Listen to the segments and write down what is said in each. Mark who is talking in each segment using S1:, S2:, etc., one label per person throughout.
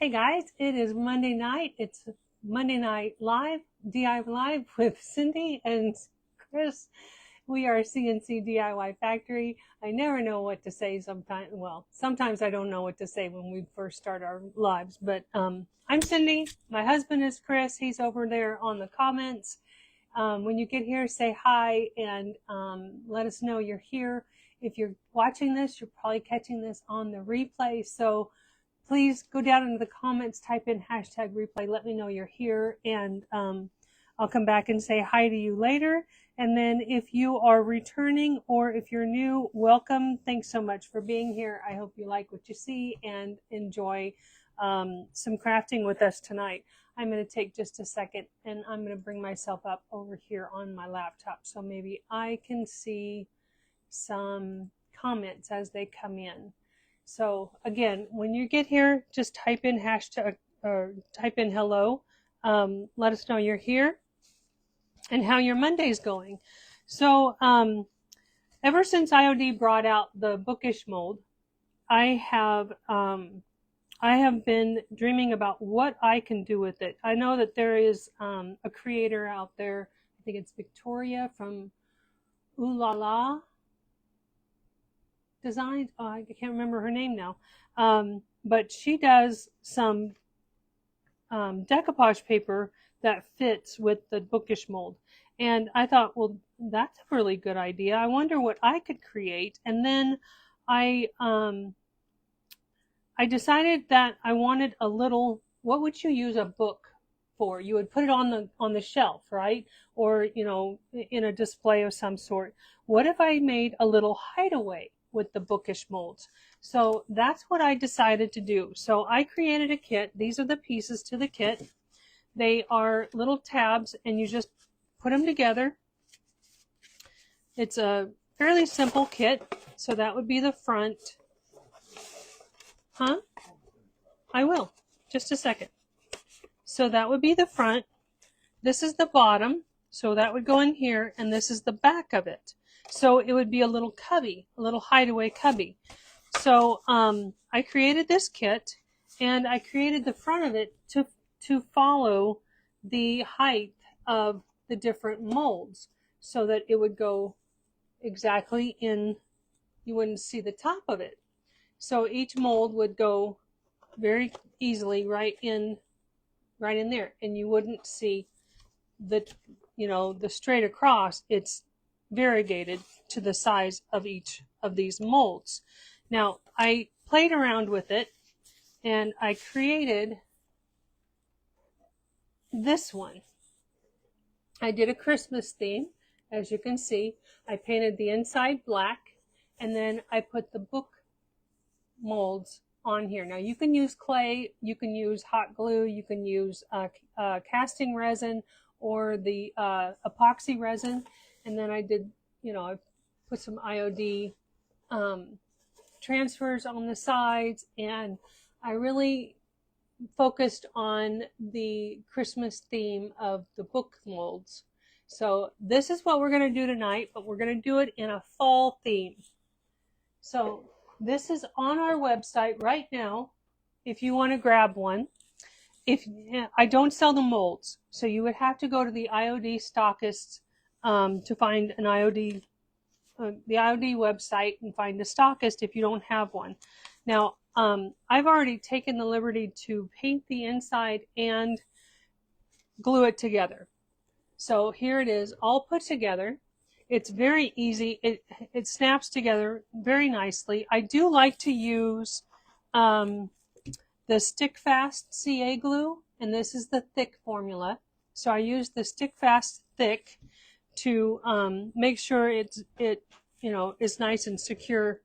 S1: Hey guys, it is Monday night. It's Monday Night Live, DIY Live with Cindy and Chris. We are CnCDIYFactory. I never know what to say sometimes. Well, sometimes I don't know what to say when we first start our lives. But I'm Cindy. My husband is Chris. He's over there on the comments. When you get here, say hi and let us know you're here. If you're watching this, you're probably catching this on the replay. So please go down into the comments, type in hashtag replay, let me know you're here, and I'll come back and say hi to you later. And then if you are returning or if you're new, welcome. Thanks so much for being here. I hope you like what you see and enjoy some crafting with us tonight. I'm going to take just a second and I'm going to bring myself up over here on my laptop so maybe I can see some comments as they come in. So again, when you get here, just type in hashtag or type in hello. Let us know you're here and how your Monday's going. So ever since IOD brought out the Bookish Mould, I have been dreaming about what I can do with it. I know that there is a creator out there. I think it's Victoria from Ooh La La Designs. Oh, I can't remember her name now. But she does some decoupage paper that fits with the Bookish Mould. And I thought, well, that's a really good idea. I wonder what I could create. And then I decided that I wanted a little, what would you use a book for? You would put it on the shelf, right? Or, you know, in a display of some sort. What if I made a little hideaway with the Bookish molds? So that's what I decided to do. So I created a kit. These are the pieces to the kit. They are little tabs and you just put them together. It's a fairly simple kit. So that would be the front. Huh? I will. Just a second. So that would be the front. This is the bottom. So that would go in here, and this is the back of it. So it would be a little cubby, a little hideaway cubby. So I created this kit, and I created the front of it to follow the height of the different molds so that it would go exactly in, you wouldn't see the top of it. So each mold would go very easily right in there, and you wouldn't see the, you know, the straight across. It's variegated to the size of each of these molds. Now I played around with it and I created this one. I did a Christmas theme, as you can see. I painted the inside black and then I put the book molds on here. Now you can use clay, you can use hot glue, you can use casting resin or the epoxy resin. And then I did, you know, I put some IOD transfers on the sides, and I really focused on the Christmas theme of the book molds. So this is what we're going to do tonight, but we're going to do it in a fall theme. So this is on our website right now if you want to grab one. If I don't sell the molds, so you would have to go to the IOD stockists to find an IOD, the IOD website, and find a stockist if you don't have one. Now, I've already taken the liberty to paint the inside and glue it together. So here it is, all put together. It's very easy. It snaps together very nicely. I do like to use the Stick Fast CA glue, and this is the thick formula. So I use the Stick Fast thick to make sure it you know, is nice and secure.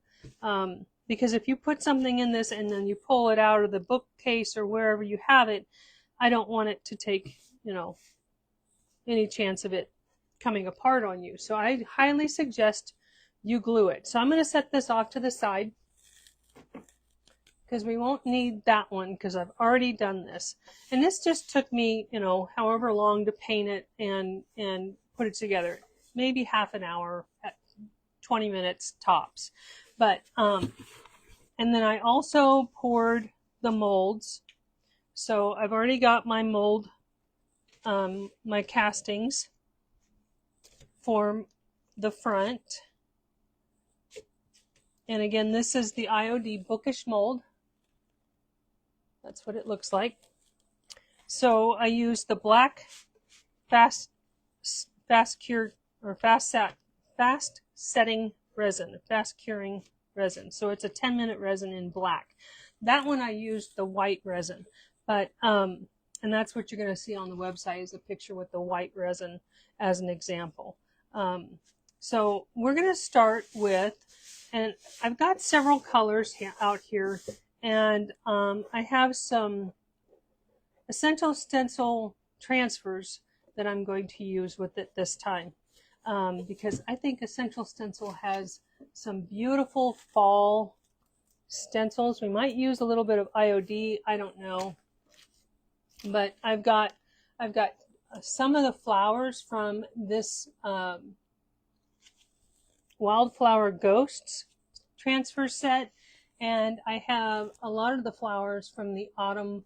S1: Because if you put something in this and then you pull it out of the bookcase or wherever you have it, I don't want it to take, you know, any chance of it coming apart on you. So I highly suggest you glue it. So I'm going to set this off to the side because we won't need that one because I've already done this. And this just took me, you know, however long to paint it and put it together. Maybe half an hour, 20 minutes tops. But, and then I also poured the molds So I've already got my mold, my castings for the front. And again, this is the IOD Bookish Mould. That's what it looks like. So I used the black fast setting resin, fast curing resin. So it's a 10-minute resin in black. That one I used the white resin, but and that's what you're going to see on the website is a picture with the white resin as an example. So we're going to start with, and I've got several colors out here, and I have some essential stencil transfers that I'm going to use with it this time, because I think Essential Stencil has some beautiful fall stencils. We might use a little bit of IOD, I don't know, but I've got some of the flowers from this Wildflower Ghosts transfer set, and I have a lot of the flowers from the Autumn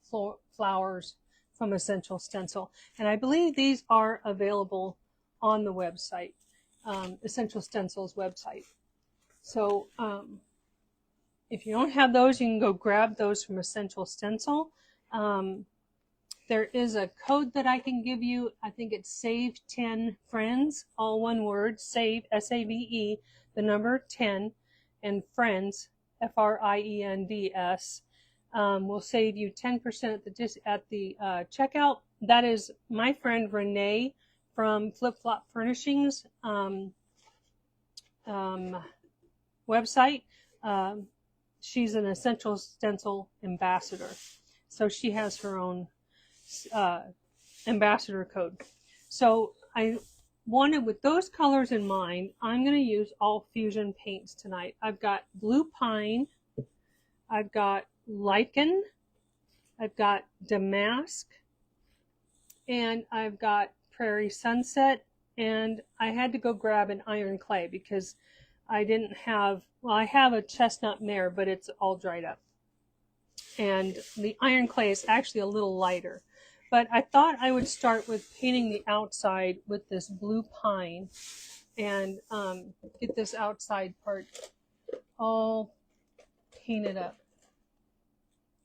S1: Flowers from Essential Stencil, and I believe these are available on the website, Essential Stencil's website. So if you don't have those, you can go grab those from Essential Stencil. There is a code that I can give you. I think it's Save 10 Friends, all one word, Save, S-A-V-E, the number 10, and Friends, F-R-I-E-N-D-S. Will save you 10% at the checkout. That is my friend Renee from Flip Flop Furnishings website. She's an Essential Stencil ambassador, so she has her own ambassador code. So I wanted, with those colors in mind, I'm going to use all fusion paints tonight. I've got Blue Pine, I've got Lichen, I've got Damask, and I've got Prairie Sunset, and I had to go grab an iron clay because I didn't have, well, I have a chestnut mare, but it's all dried up. And the iron clay is actually a little lighter. But I thought I would start with painting the outside with this Blue Pine and get this outside part all painted up.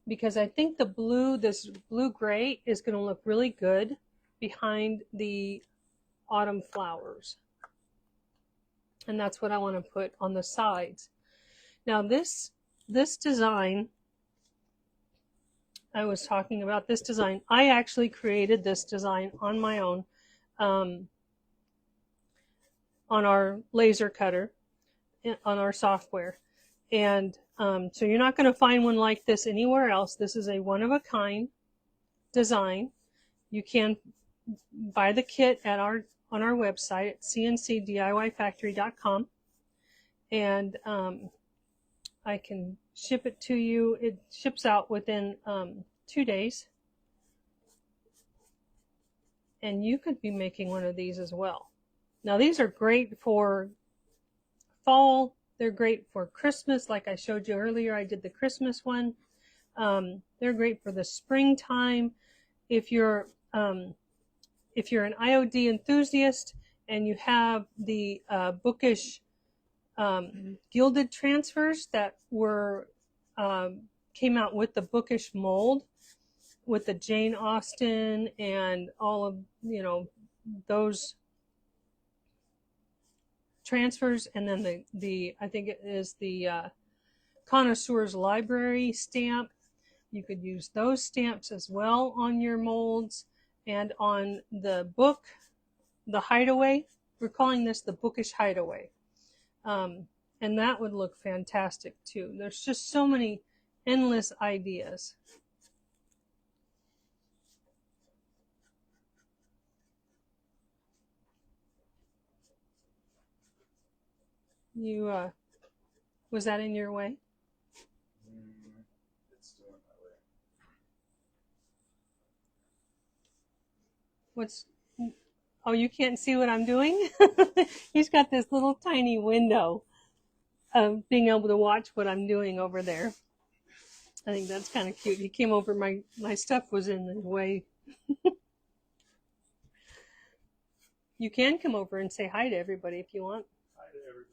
S1: Because I think the blue, this blue-gray, is going to look really good behind the autumn flowers. And that's what I want to put on the sides. Now this design, I was talking about this design. I actually created this design on my own on our laser cutter, on our software. And so you're not going to find one like this anywhere else. This is a one-of-a-kind design. You can buy the kit at on our website at CnCDIYFactory.com, and I can ship it to you. It ships out within 2 days, and you could be making one of these as well. Now these are great for fall. They're great for Christmas, like I showed you earlier. I did the Christmas one. They're great for the springtime. If you're an IOD enthusiast and you have the Bookish gilded transfers that were came out with the Bookish Mould, with the Jane Austen and all of, you know, those transfers, and then the I think it is the Connoisseur's Library stamp. You could use those stamps as well on your molds and on the book, the Hideaway. We're calling this the Bookish Hideaway. And that would look fantastic too. There's just so many endless ideas. You, was that in your way?
S2: It's still in my way.
S1: What's, oh, you can't see what I'm doing? He's got this little tiny window of being able to watch what I'm doing over there. I think that's kind of cute. He came over, my stuff was in the way. You can come over and say hi to everybody if you want.
S2: Hi to everybody.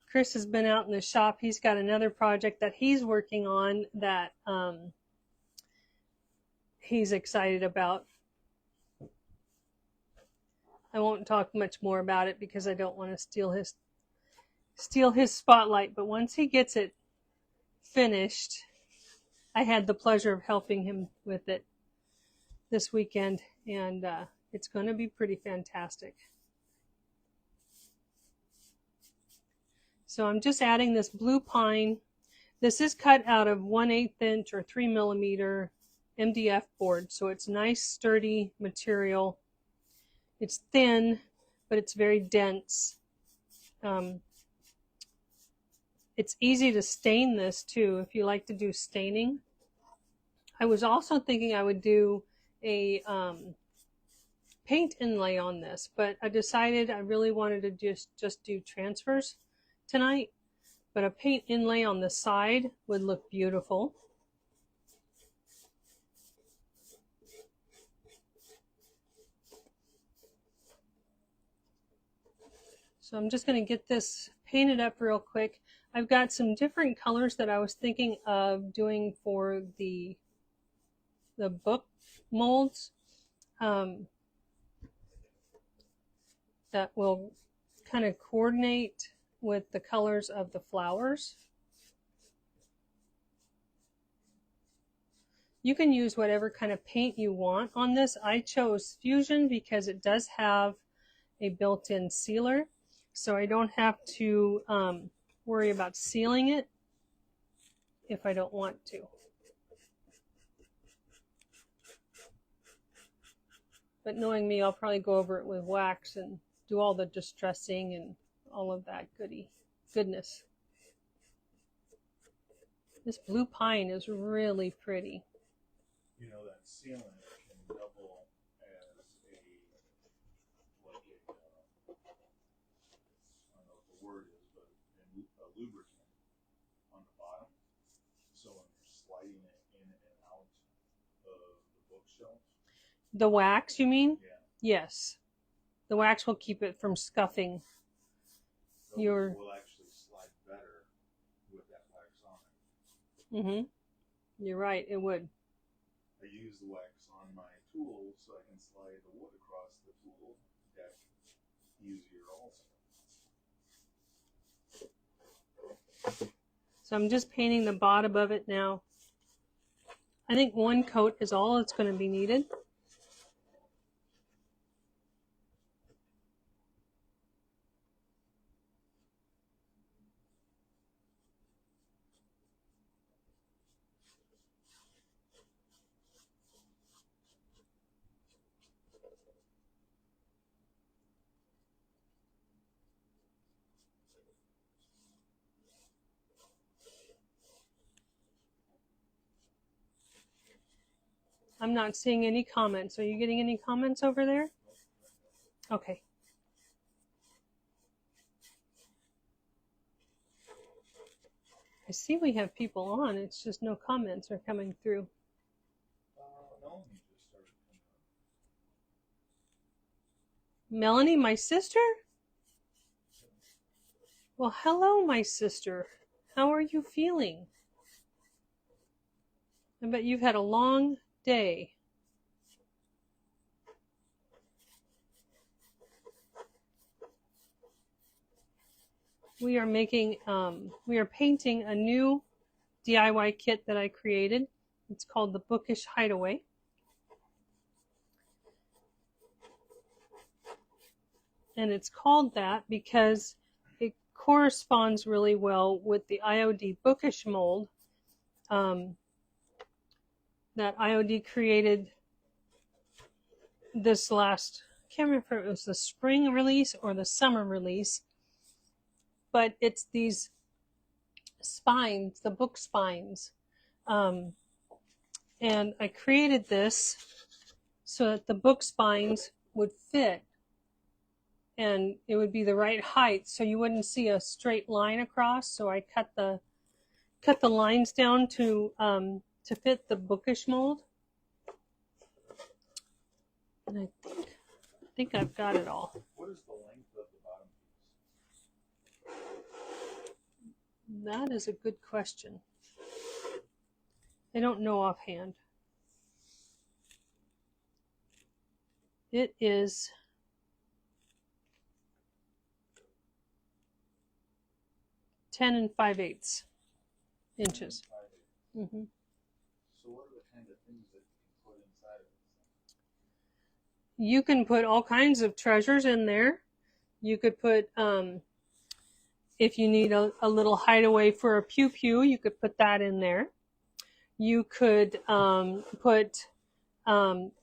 S1: Chris has been out in the shop. He's got another project that he's working on that he's excited about. I won't talk much more about it because I don't want to steal his spotlight, but once he gets it finished, I had the pleasure of helping him with it this weekend, and it's going to be pretty fantastic. So I'm just adding this blue pine. This is cut out of 1/8 inch or 3 millimeter MDF board, so it's nice sturdy material. It's thin, but it's very dense. It's easy to stain this too if you like to do staining. I was also thinking I would do a paint inlay on this, but I decided I really wanted to just do transfers tonight, but a paint inlay on the side would look beautiful. So I'm just going to get this painted up real quick. I've got some different colors that I was thinking of doing for the book molds that will kind of coordinate with the colors of the flowers. You can use whatever kind of paint you want on this. I chose Fusion because it does have a built-in sealer, so I don't have to worry about sealing it if I don't want to. But knowing me, I'll probably go over it with wax and do all the distressing and all of that goodness. This blue pine is really pretty.
S2: You know, that sealant can double as a, like a, I don't know what the word is, but a lubricant on the bottom. So when you're sliding it in and out of the bookshelf.
S1: The wax, you mean?
S2: Yeah.
S1: Yes. The wax will keep it from scuffing.
S2: So it will actually slide better with that wax on it.
S1: Mm-hmm. You're right, it would.
S2: I use the wax on my tool so I can slide the wood across the tool deck easier also.
S1: So I'm just painting the bottom of it now. I think one coat is all that's going to be needed. I'm not seeing any comments. Are you getting any comments over there? Okay. I see we have people on. It's just no comments are coming through.
S2: No, he just started coming on.
S1: Melanie, my sister? Well, hello, my sister. How are you feeling? I bet you've had a long day. We are painting a new DIY kit that I created. It's called the Bookish Hideaway. And it's called that because it corresponds really well with the IOD Bookish Mould that IOD created this last, I can't remember if it was the spring release or the summer release, but it's these spines, the book spines. And I created this so that the book spines would fit and it would be the right height so you wouldn't see a straight line across. So I cut the lines down to fit the bookish mold. And I think I've got it all.
S2: What is the length of the bottom piece?
S1: That is a good question. I don't know offhand. It is 10 5/8 inches. Mm-hmm.
S2: So what are the kind of things that you can put inside of it?
S1: You can put all kinds of treasures in there. You could put, if you need a little hideaway for a pew pew, you could put that in there. You could put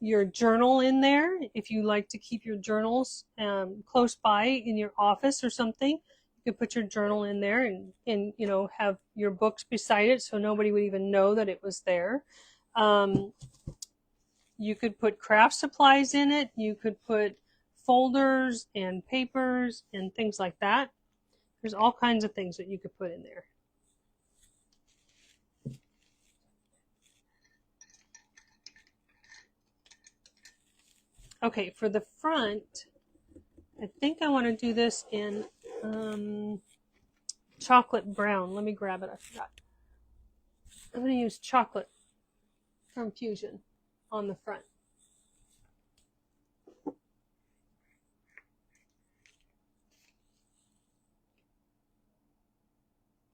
S1: your journal in there if you like to keep your journals close by in your office or something. You could put your journal in there and you know, have your books beside it so nobody would even know that it was there. You could put craft supplies in it. You could put folders and papers and things like that. There's all kinds of things that you could put in there. Okay, for the front, I think I want to do this in chocolate brown. Let me grab it. I forgot. I'm going to use chocolate from Fusion on the front.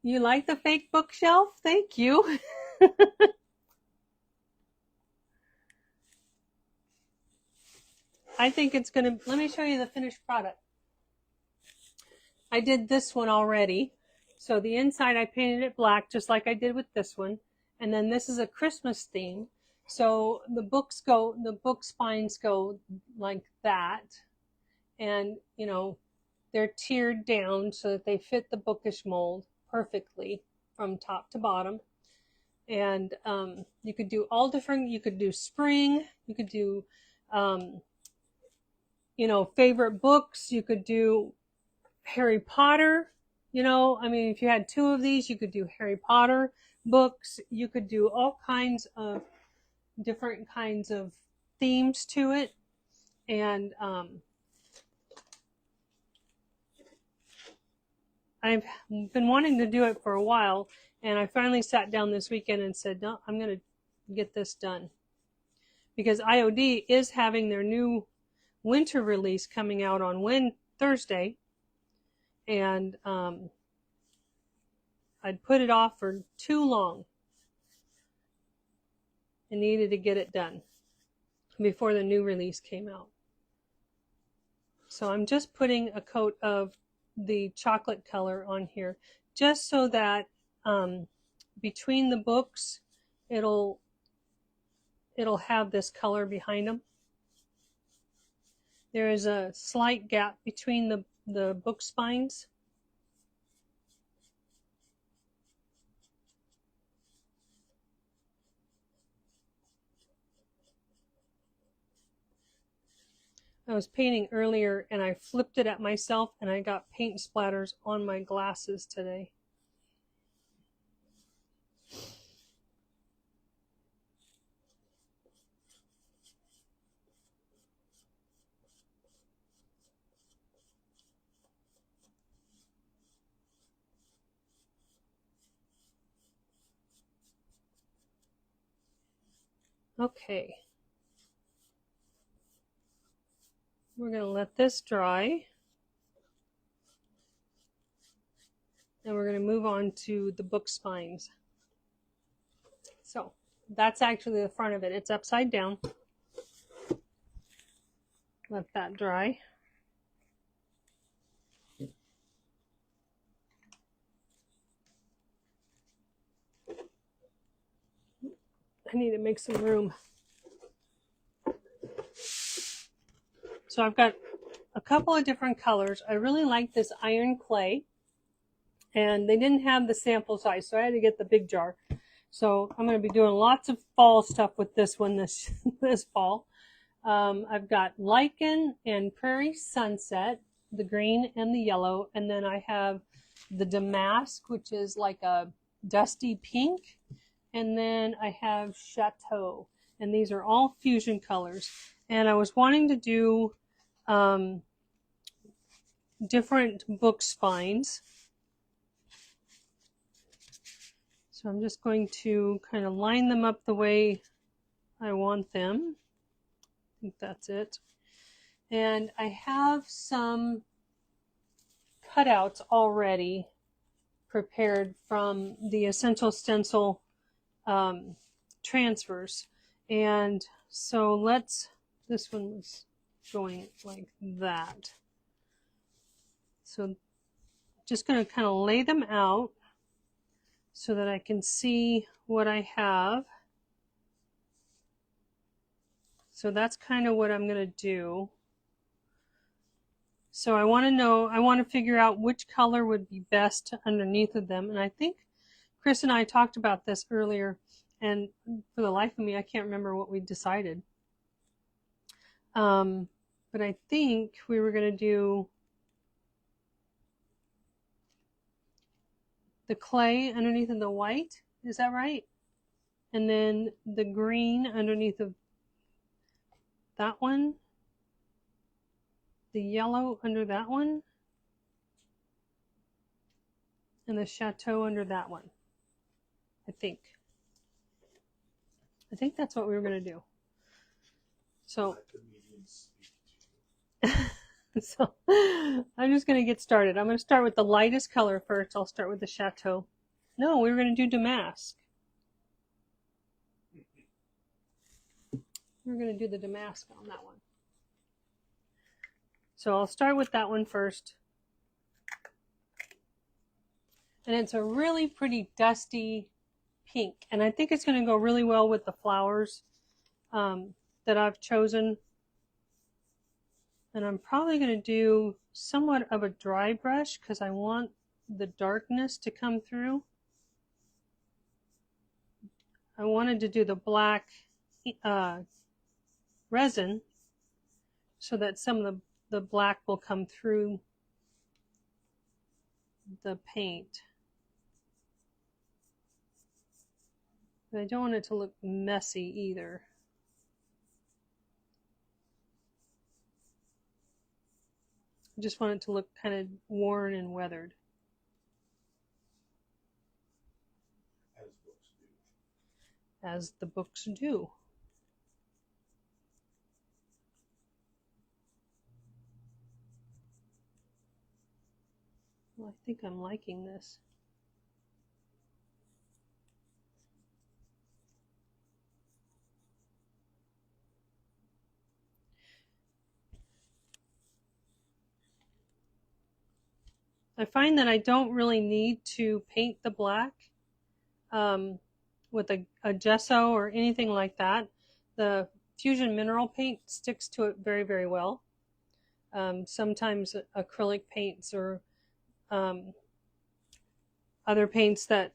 S1: You like the fake bookshelf? Thank you. I think it's going to, let me show you the finished product. I did this one already. So the inside I painted it black just like I did with this one. And then this is a Christmas theme. So the book spines go like that. And, you know, they're tiered down so that they fit the bookish mold perfectly from top to bottom. And you could do all different, you could do spring, you could do, you know, favorite books, you could do Harry Potter, you know, I mean, if you had two of these, you could do Harry Potter books, you could do all kinds of different kinds of themes to it. And I've been wanting to do it for a while, and I finally sat down this weekend and said, no, I'm going to get this done. Because IOD is having their new winter release coming out on Thursday, and I'd put it off for too long. I needed to get it done before the new release came out. So I'm just putting a coat of the chocolate color on here just so that between the books it'll have this color behind them. There is a slight gap between the book spines. I was painting earlier and I flipped it at myself and I got paint splatters on my glasses today. Okay. We're going to let this dry. And we're going to move on to the book spines. So that's actually the front of it. It's upside down. Let that dry. I need to make some room. So I've got a couple of different colors. I really like this iron clay, and they didn't have the sample size, so I had to get the big jar. So I'm going to be doing lots of fall stuff with this one this fall. I've got lichen and prairie sunset, the green and the yellow, and then I have the damask, which is like a dusty pink, and then I have chateau, and these are all fusion colors. And I was wanting to do different book spines, so I'm just going to kind of line them up the way I want them. I think that's it. And I have some cutouts already prepared from the Essential Stencil transfers. And so this one was going like that. So just going to kind of lay them out so that I can see what I have. So that's kind of what I'm going to do. So I want to figure out which color would be best underneath of them. And I think Chris and I talked about this earlier, and for the life of me, I can't remember what we decided. But I think we were going to do the clay underneath of the white. Is that right? And then the green underneath of that one. The yellow under that one, and the chateau under that one. I think that's what we were going to do. So, so I'm just going to get started. I'm going to start with the lightest color first. I'll start with the chateau. No, we were going to do damask. We're going to do the damask on that one. So I'll start with that one first. And it's a really pretty dusty pink. And I think it's going to go really well with the flowers that I've chosen. And I'm probably going to do somewhat of a dry brush because I want the darkness to come through. I wanted to do the black resin so that some of the black will come through the paint. But I don't want it to look messy either. I just want it to look kind of worn and weathered. As the books do. Well, I think I'm liking this. I find that I don't really need to paint the black with a gesso or anything like that. The Fusion mineral paint sticks to it very, very well. Sometimes acrylic paints or other paints that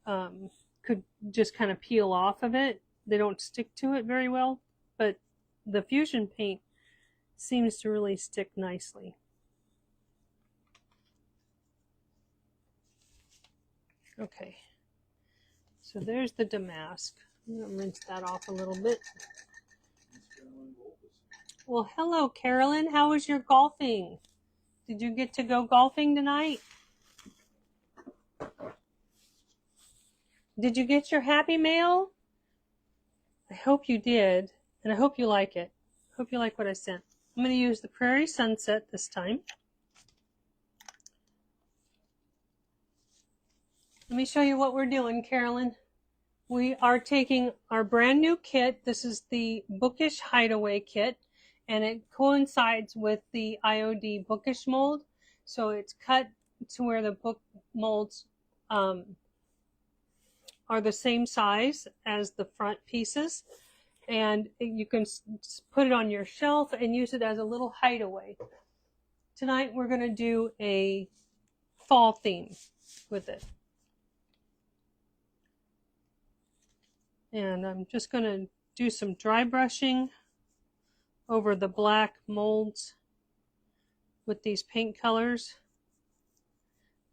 S1: could just kind of peel off of it, they don't stick to it very well, but the Fusion paint seems to really stick nicely. Okay, so there's the damask. I'm going to rinse that off a little bit. Well, hello, Carolyn. How was your golfing? Did you get to go golfing tonight? Did you get your happy mail? I hope you did, and I hope you like it. I hope you like what I sent. I'm going to use the Prairie Sunset this time. Let me show you what we're doing, Carolyn. We are taking our brand new kit. This is the Bookish Hideaway kit, and it coincides with the IOD Bookish Mould. So it's cut to where the book molds are the same size as the front pieces. And you can put it on your shelf and use it as a little hideaway. Tonight we're going to do a fall theme with it. And I'm just going to do some dry brushing over the black molds with these paint colors.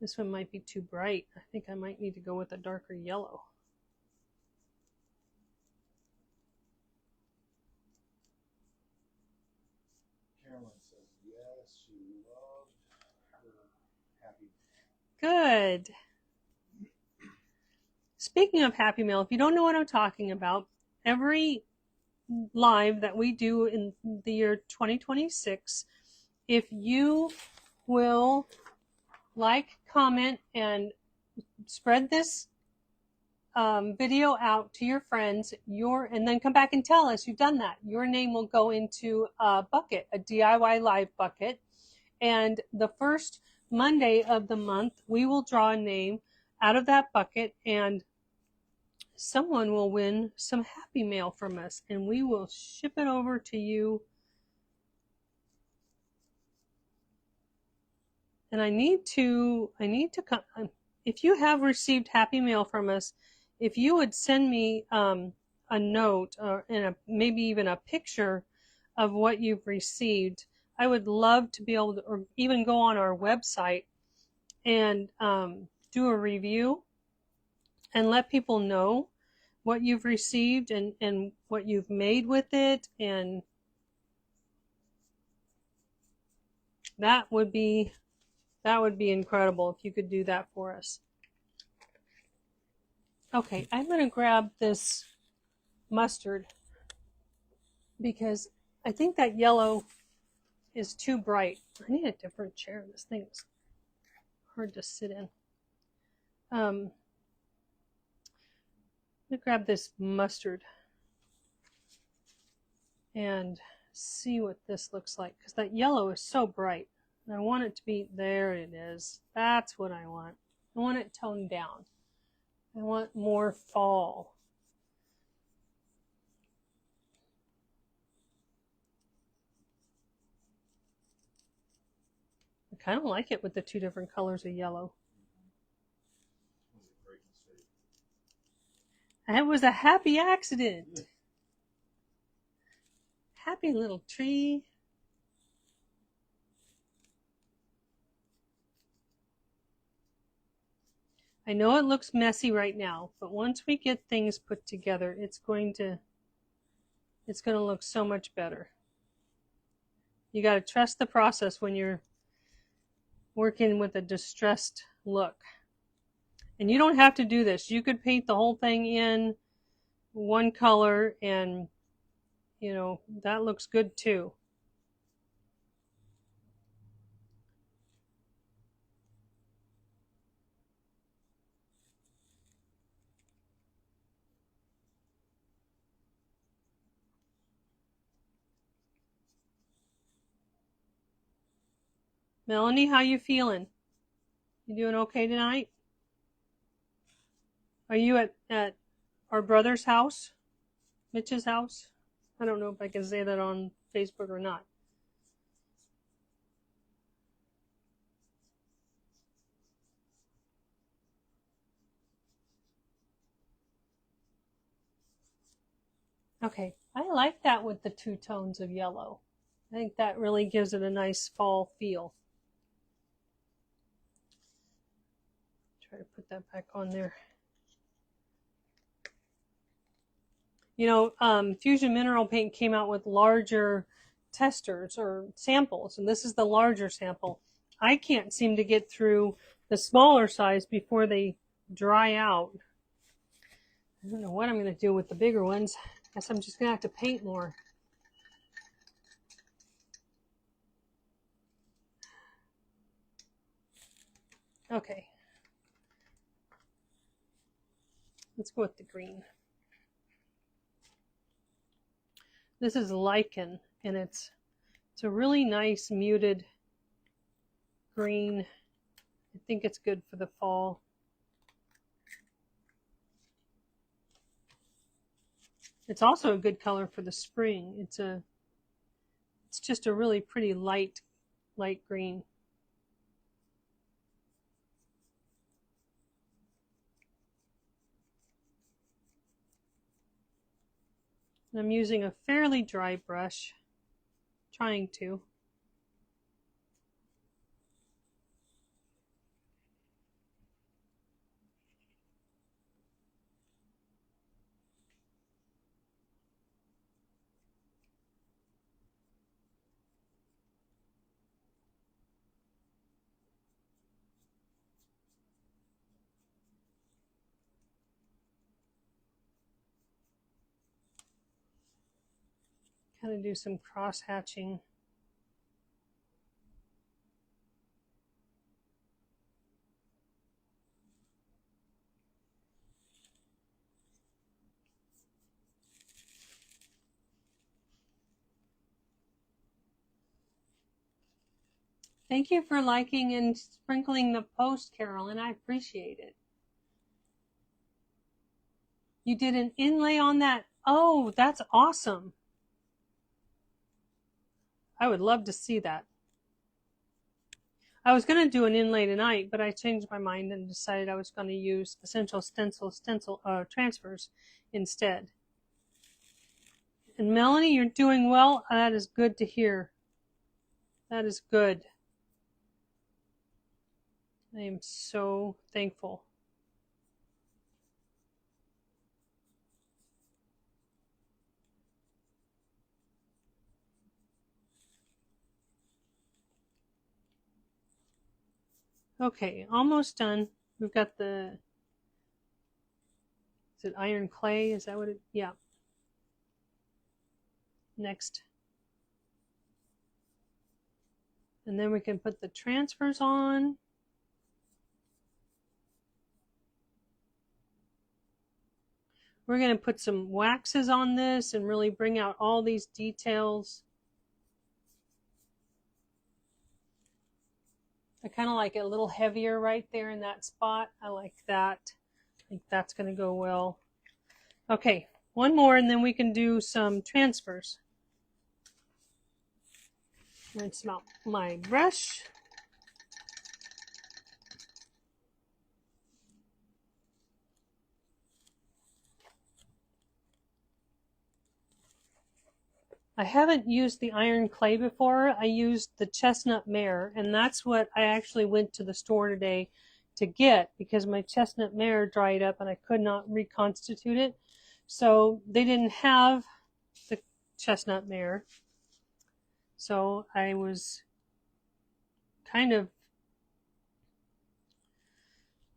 S1: This one might be too bright. I think I might need to go with a darker yellow.
S2: Carolyn says yes, she loved her Happy Meal.
S1: Good. Speaking of Happy Meal, if you don't know what I'm talking about, every live that we do in the year 2026, if you will like, comment, and spread this video out to your friends, and then come back and tell us you've done that, your name will go into a bucket, a DIY live bucket, and the first Monday of the month we will draw a name out of that bucket, and someone will win some Happy Mail from us, and we will ship it over to you. And I need to if you have received Happy Mail from us, if you would send me a note and maybe even a picture of what you've received, I would love to be able to, or even go on our website and do a review and let people know what you've received and what you've made with it, and that would be incredible if you could do that for us. Okay, I'm going to grab this mustard because I think that yellow is too bright. I need a different chair. This thing's hard to sit in. I'm going to grab this mustard and see what this looks like, because that yellow is so bright. And I want it to be, there it is. That's what I want. I want it toned down. I want more fall. I kind of like it with the two different colors of yellow. It was a happy accident. Happy little tree. I know it looks messy right now, but once we get things put together, it's going to look so much better. You got to trust the process when you're working with a distressed look. And you don't have to do this. You could paint the whole thing in one color and, you know, that looks good too. Melanie, how you feeling? You doing okay tonight? Are you at our brother's house? Mitch's house? I don't know if I can say that on Facebook or not. Okay, I like that with the two tones of yellow. I think that really gives it a nice fall feel. Try to put that back on there. You know, Fusion Mineral Paint came out with larger testers or samples, and this is the larger sample. I can't seem to get through the smaller size before they dry out. I don't know what I'm going to do with the bigger ones. I guess I'm just going to have to paint more. Okay. Let's go with the green. This is lichen, and it's a really nice muted green. I think it's good for the fall. It's also a good color for the spring. It's just a really pretty light green. And I'm using a fairly dry brush, trying to. kind of do some cross hatching. Thank you for liking and sprinkling the post, Carolyn. I appreciate it. You did an inlay on that. Oh, that's awesome. I would love to see that. I was going to do an inlay tonight, but I changed my mind and decided I was going to use Essential Stencil transfers instead. And Melanie, you're doing well. That is good to hear. That is good. I am so thankful. Okay, almost done. We've got the, is it iron clay? Is that what it, yeah. Next. And then we can put the transfers on. We're going to put some waxes on this and really bring out all these details. I kind of like it a little heavier right there in that spot. I like that. I think that's going to go well. Okay, one more and then we can do some transfers. Rinse out my brush. I haven't used the iron clay before. I used the chestnut mare, and that's what I actually went to the store today to get because my chestnut mare dried up and I could not reconstitute it. So they didn't have the chestnut mare. So I was kind of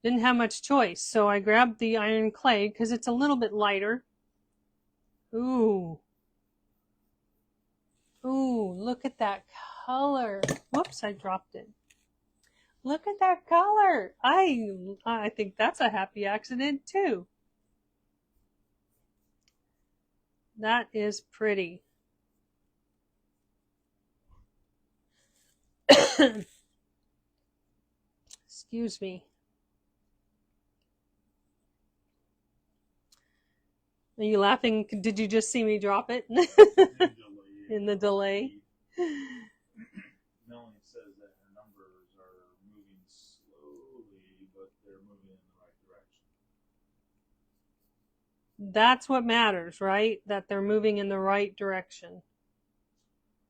S1: didn't have much choice. So I grabbed the iron clay because it's a little bit lighter. Ooh. Ooh, look at that color. Whoops, I dropped it. Look at that color. I think that's a happy accident too. That is pretty. Excuse me. Are you laughing? Did you just see me drop it? In the delay.
S2: Melanie says that her numbers are moving slowly, but they're moving in the right direction.
S1: That's what matters, right? That they're moving in the right direction.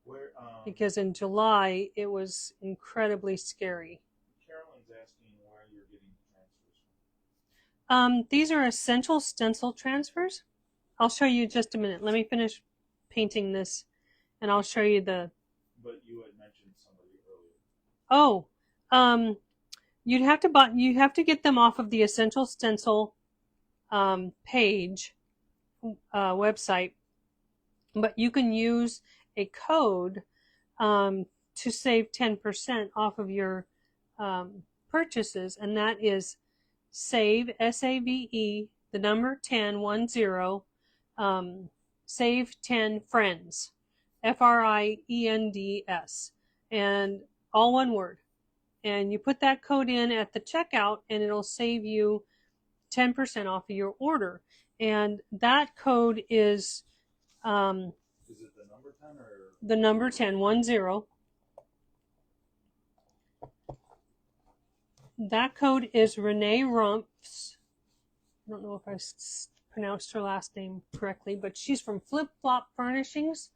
S2: Where,
S1: because in July, it was incredibly scary.
S2: Carolyn's asking where you're getting the transfers from.
S1: These are essential stencil transfers. I'll show you in just a minute. Let me finish painting this. And I'll show you the.
S2: But you had mentioned somebody earlier.
S1: Oh, you have to get them off of the Essential Stencil page website, but you can use a code to save 10% off of your purchases, and that is SAVE SAVE the number 10 save 10 friends. FRIENDS, and all one word. And you put that code in at the checkout and it'll save you 10% off of your order. And that code is
S2: it the number 10 or?
S1: The number 10, 10. That code is Renee Rumpf's. I don't know if I pronounced her last name correctly, but she's from Flip Flop Furnishings.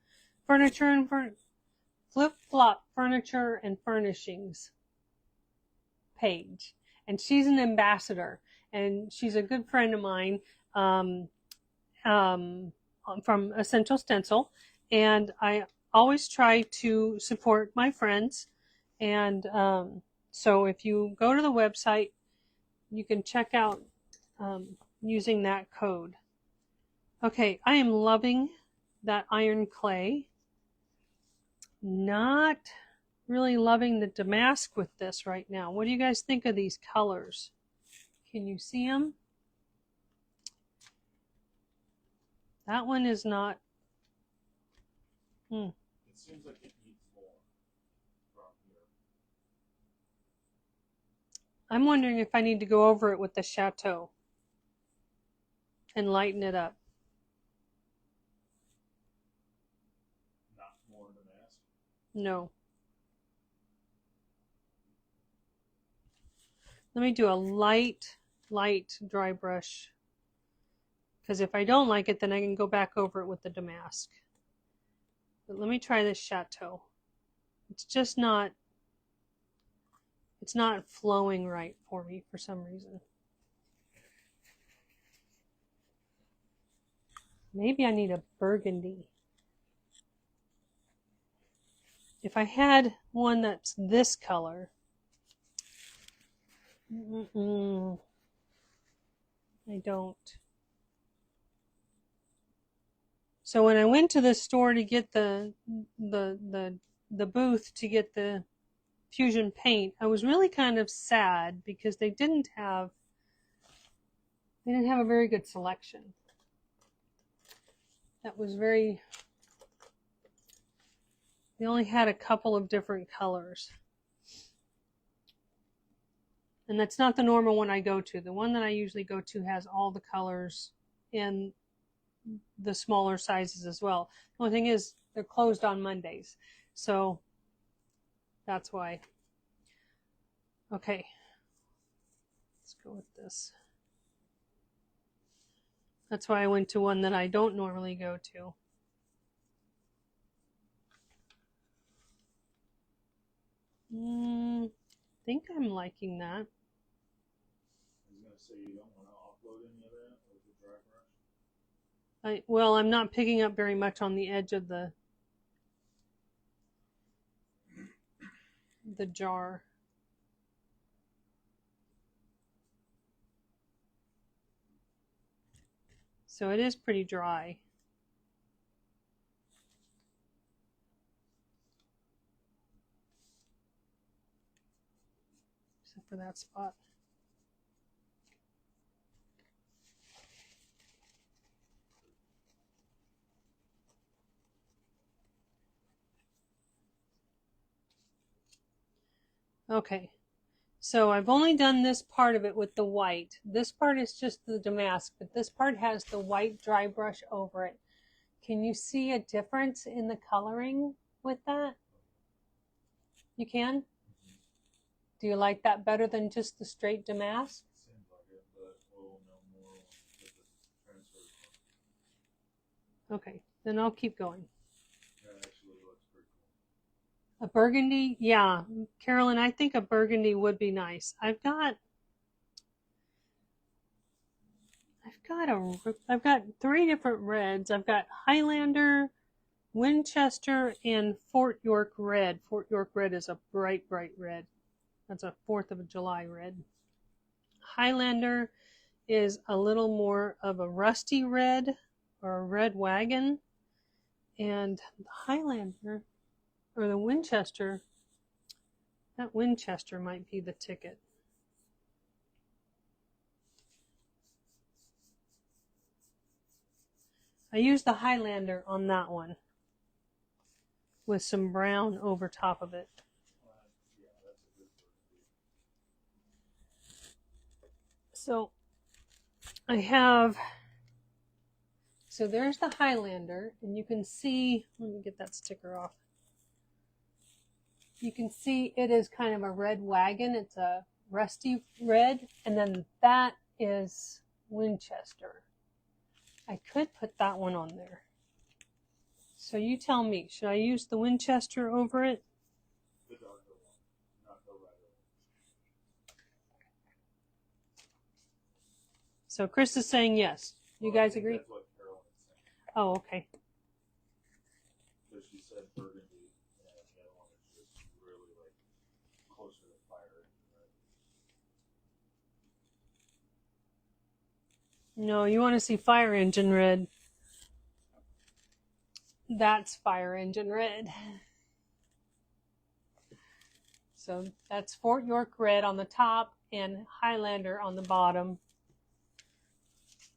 S1: Flip Flop Furniture and Furnishings page, and she's an ambassador, and she's a good friend of mine from Essential Stencil, and I always try to support my friends, and so if you go to the website, you can check out using that code. Okay, I am loving that iron clay. not really loving the damask with this right now. What do you guys think of these colors? Can you see them? That one is not.
S2: It seems like it needs more from here.
S1: I'm wondering if I need to go over it with the Chateau and lighten it up.
S2: Not more damask?
S1: No. Let me do a light dry brush. Because if I don't like it, then I can go back over it with the damask. But let me try this Chateau. It's just not, it's not flowing right for me for some reason. Maybe I need a burgundy. If I had one that's this color, I don't. So when I went to the store to get the booth to get the fusion paint, I was really kind of sad because they didn't have a very good selection. That was very, they only had a couple of different colors. And that's not the normal one I go to. The one that I usually go to has all the colors and the smaller sizes as well. The only thing is they're closed on Mondays. So that's why. Okay. Let's go with this. That's why I went to one that I don't normally go to. I think I'm liking that.
S2: I was going to say you don't want to offload any of that with the dry brush?
S1: Well, I'm not picking up very much on the edge of the jar. So it is pretty dry. Except for that spot. Okay, so I've only done this part of it with the white. This part is just the damask, but this part has the white dry brush over it. Can you see a difference in the coloring with that? You can? Do you like that better than just the straight damask?
S2: Seems like it, but we'll know more with the transfer.
S1: Okay, then I'll keep going.
S2: That actually looks pretty cool.
S1: A burgundy? Yeah, Carolyn, I think a burgundy would be nice. I've got 3 different reds. I've got Highlander, Winchester, and Fort York Red. Fort York Red is a bright red. That's a 4th of July red. Highlander is a little more of a rusty red or a red wagon. And the Highlander, or the Winchester, that Winchester might be the ticket. I used the Highlander on that one with some brown over top of it.
S2: Yeah, that's a good burgundy.
S1: So I have, so there's the Highlander, and you can see, let me get that sticker off. You can see it is kind of a red wagon. It's a rusty red, and then that is Winchester. I could put that one on there. So you tell me, should I use the Winchester over it?
S2: The darker one, not the redder one.
S1: So Chris is saying yes. You guys agree?
S2: That's what Carolyn is saying.
S1: Oh, okay.
S2: Because she said burgundy, and the other one is just really like closer to fire. Right?
S1: No, you want to see fire engine red. That's fire engine red. So that's Fort York Red on the top and Highlander on the bottom.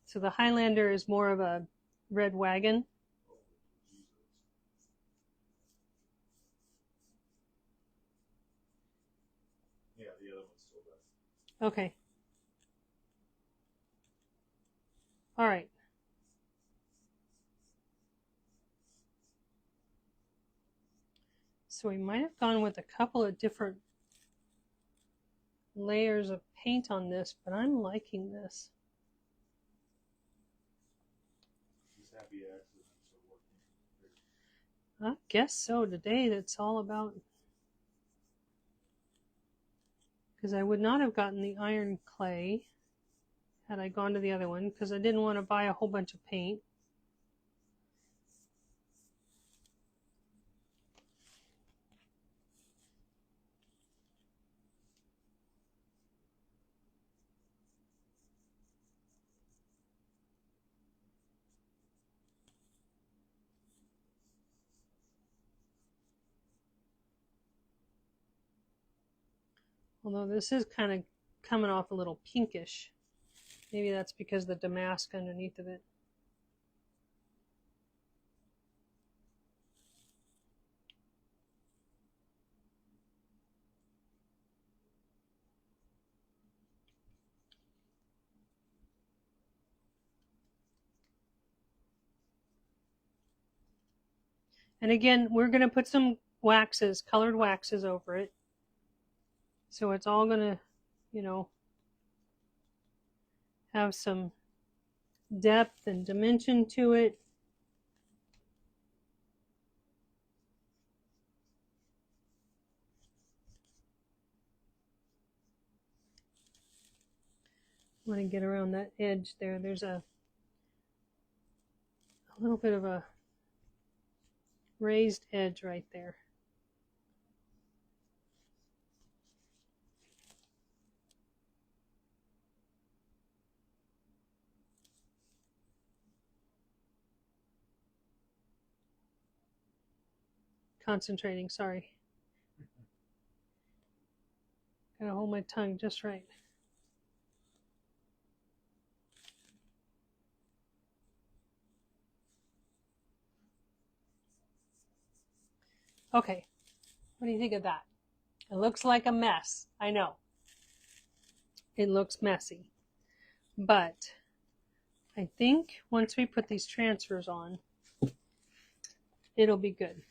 S1: So the Highlander is more of a red wagon.
S2: Yeah, the other one's still red.
S1: Okay. All right. So we might have gone with a couple of different layers of paint on this, but I'm liking this.
S2: These happy accidents are working.
S1: I guess so. Today that's all about, because I would not have gotten the iron clay had I gone to the other one, because I didn't want to buy a whole bunch of paint. Although this is kind of coming off a little pinkish. Maybe that's because of the damask underneath of it. And again, we're going to put some waxes, colored waxes over it. So it's all going to, you know, have some depth and dimension to it. I want to get around that edge there. There's a little bit of a raised edge right there. Concentrating, sorry. Gotta hold my tongue just right. Okay, what do you think of that? It looks like a mess, I know. It looks messy. But I think once we put these transfers on, it'll be good.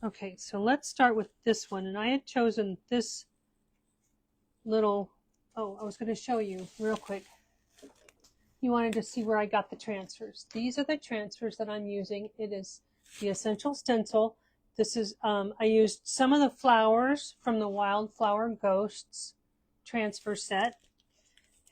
S1: Okay, so let's start with this one. And I had chosen this little, oh, I was going to show you real quick. You wanted to see where I got the transfers. These are the transfers that I'm using. It is the Essential Stencil. This is, I used some of the flowers from the Wildflower Ghosts transfer set.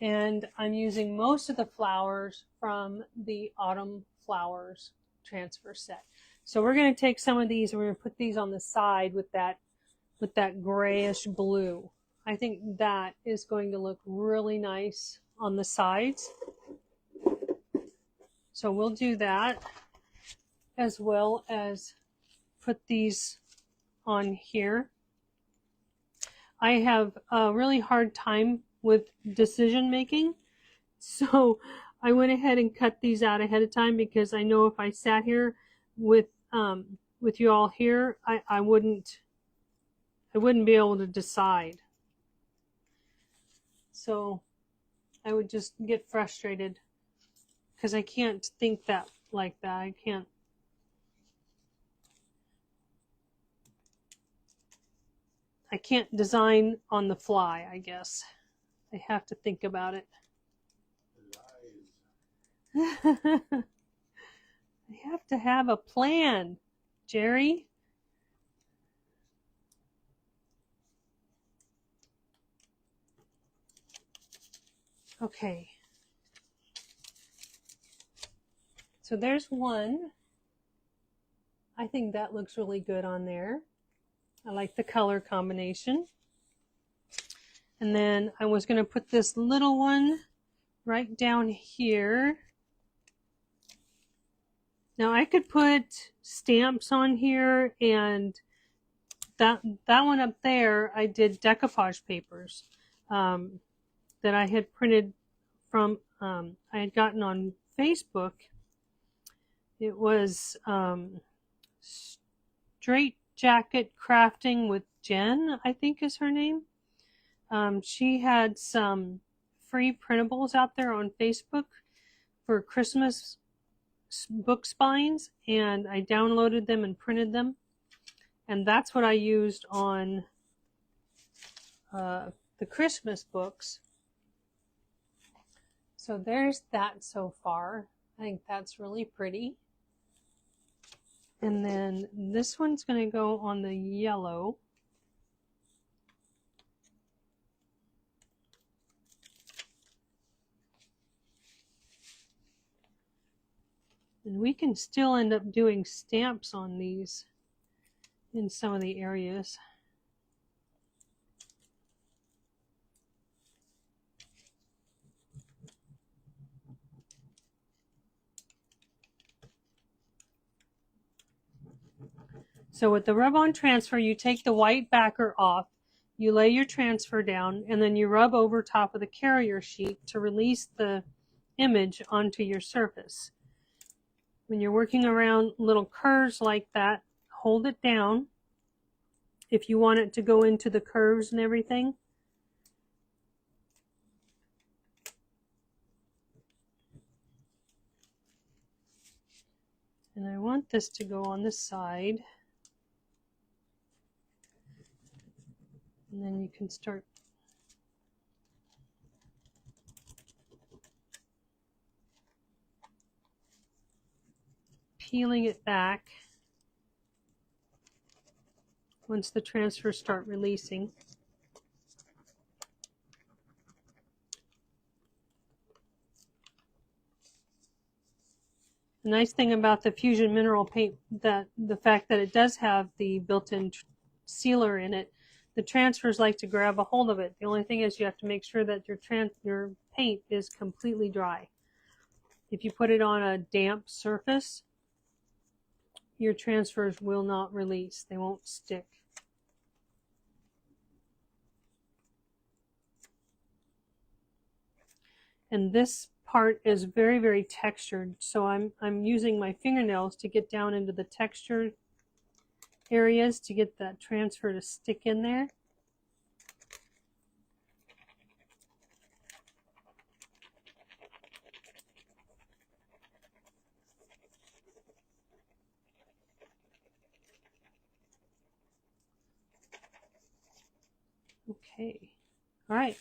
S1: And I'm using most of the flowers from the Autumn Flowers transfer set. So we're going to take some of these and we're going to put these on the side with that grayish blue. I think that is going to look really nice on the sides. So we'll do that, as well as put these on here. I have a really hard time with decision making, so I went ahead and cut these out ahead of time, because I know if I sat here with you all here, I wouldn't be able to decide. So I would just get frustrated because I can't think that like that. I can't design on the fly, I guess. I have to think about it. I have to have a plan, Jerry. Okay. So there's one. I think that looks really good on there. I like the color combination. And then I was going to put this little one right down here. Now I could put stamps on here and that one up there, I did decoupage papers that I had printed from, I had gotten on Facebook. It was Straight Jacket Crafting with Jen, I think is her name. She had some free printables out there on Facebook for Christmas book spines, and I downloaded them and printed them, and that's what I used on the Christmas books. So there's that so far. I think that's really pretty. And then this one's going to go on the yellow. And we can still end up doing stamps on these in some of the areas. So with the rub-on transfer, you take the white backer off, you lay your transfer down, and then you rub over top of the carrier sheet to release the image onto your surface. When you're working around little curves like that, hold it down if you want it to go into the curves and everything. And I want this to go on this side. And then you can start peeling it back once the transfers start releasing. The nice thing about the Fusion Mineral Paint, that the fact that it does have the built-in sealer in it, the transfers like to grab a hold of it. The only thing is you have to make sure that your paint is completely dry. If you put it on a damp surface, your transfers will not release. They won't stick. And this part is very, very textured, so I'm using my fingernails to get down into the textured areas to get that transfer to stick in there. Okay, all right.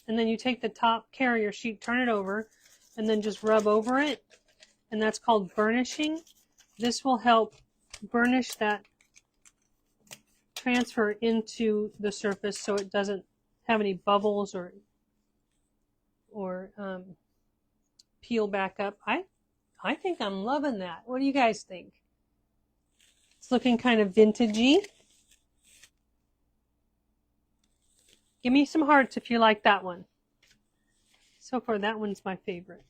S1: And then you take the top carrier sheet, turn it over, and then just rub over it. And that's called burnishing. This will help burnish that transfer into the surface so it doesn't have any bubbles or peel back up. I think I'm loving that. What do you guys think? It's looking kind of vintagey. Give me some hearts if you like that one. So far, that one's my favorite.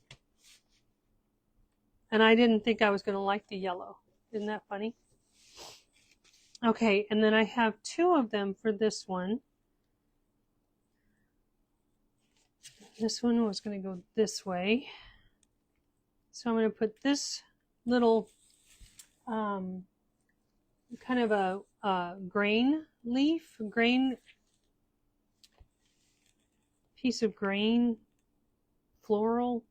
S1: And I didn't think I was going to like the yellow. Isn't that funny? Okay, and then I have two of them for this one. This one was going to go this way. So I'm going to put this little kind of a grain leaf, piece of grain floral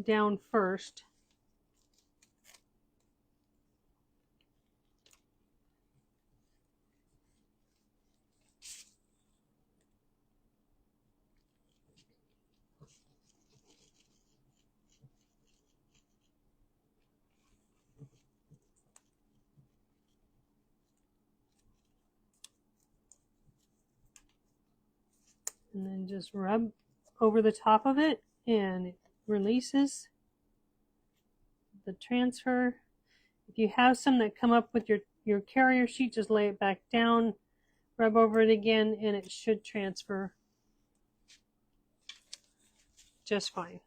S1: down first. And then just rub over the top of it, and it releases the transfer. If you have some that come up with your carrier sheet, just lay it back down, rub over it again, and it should transfer just fine.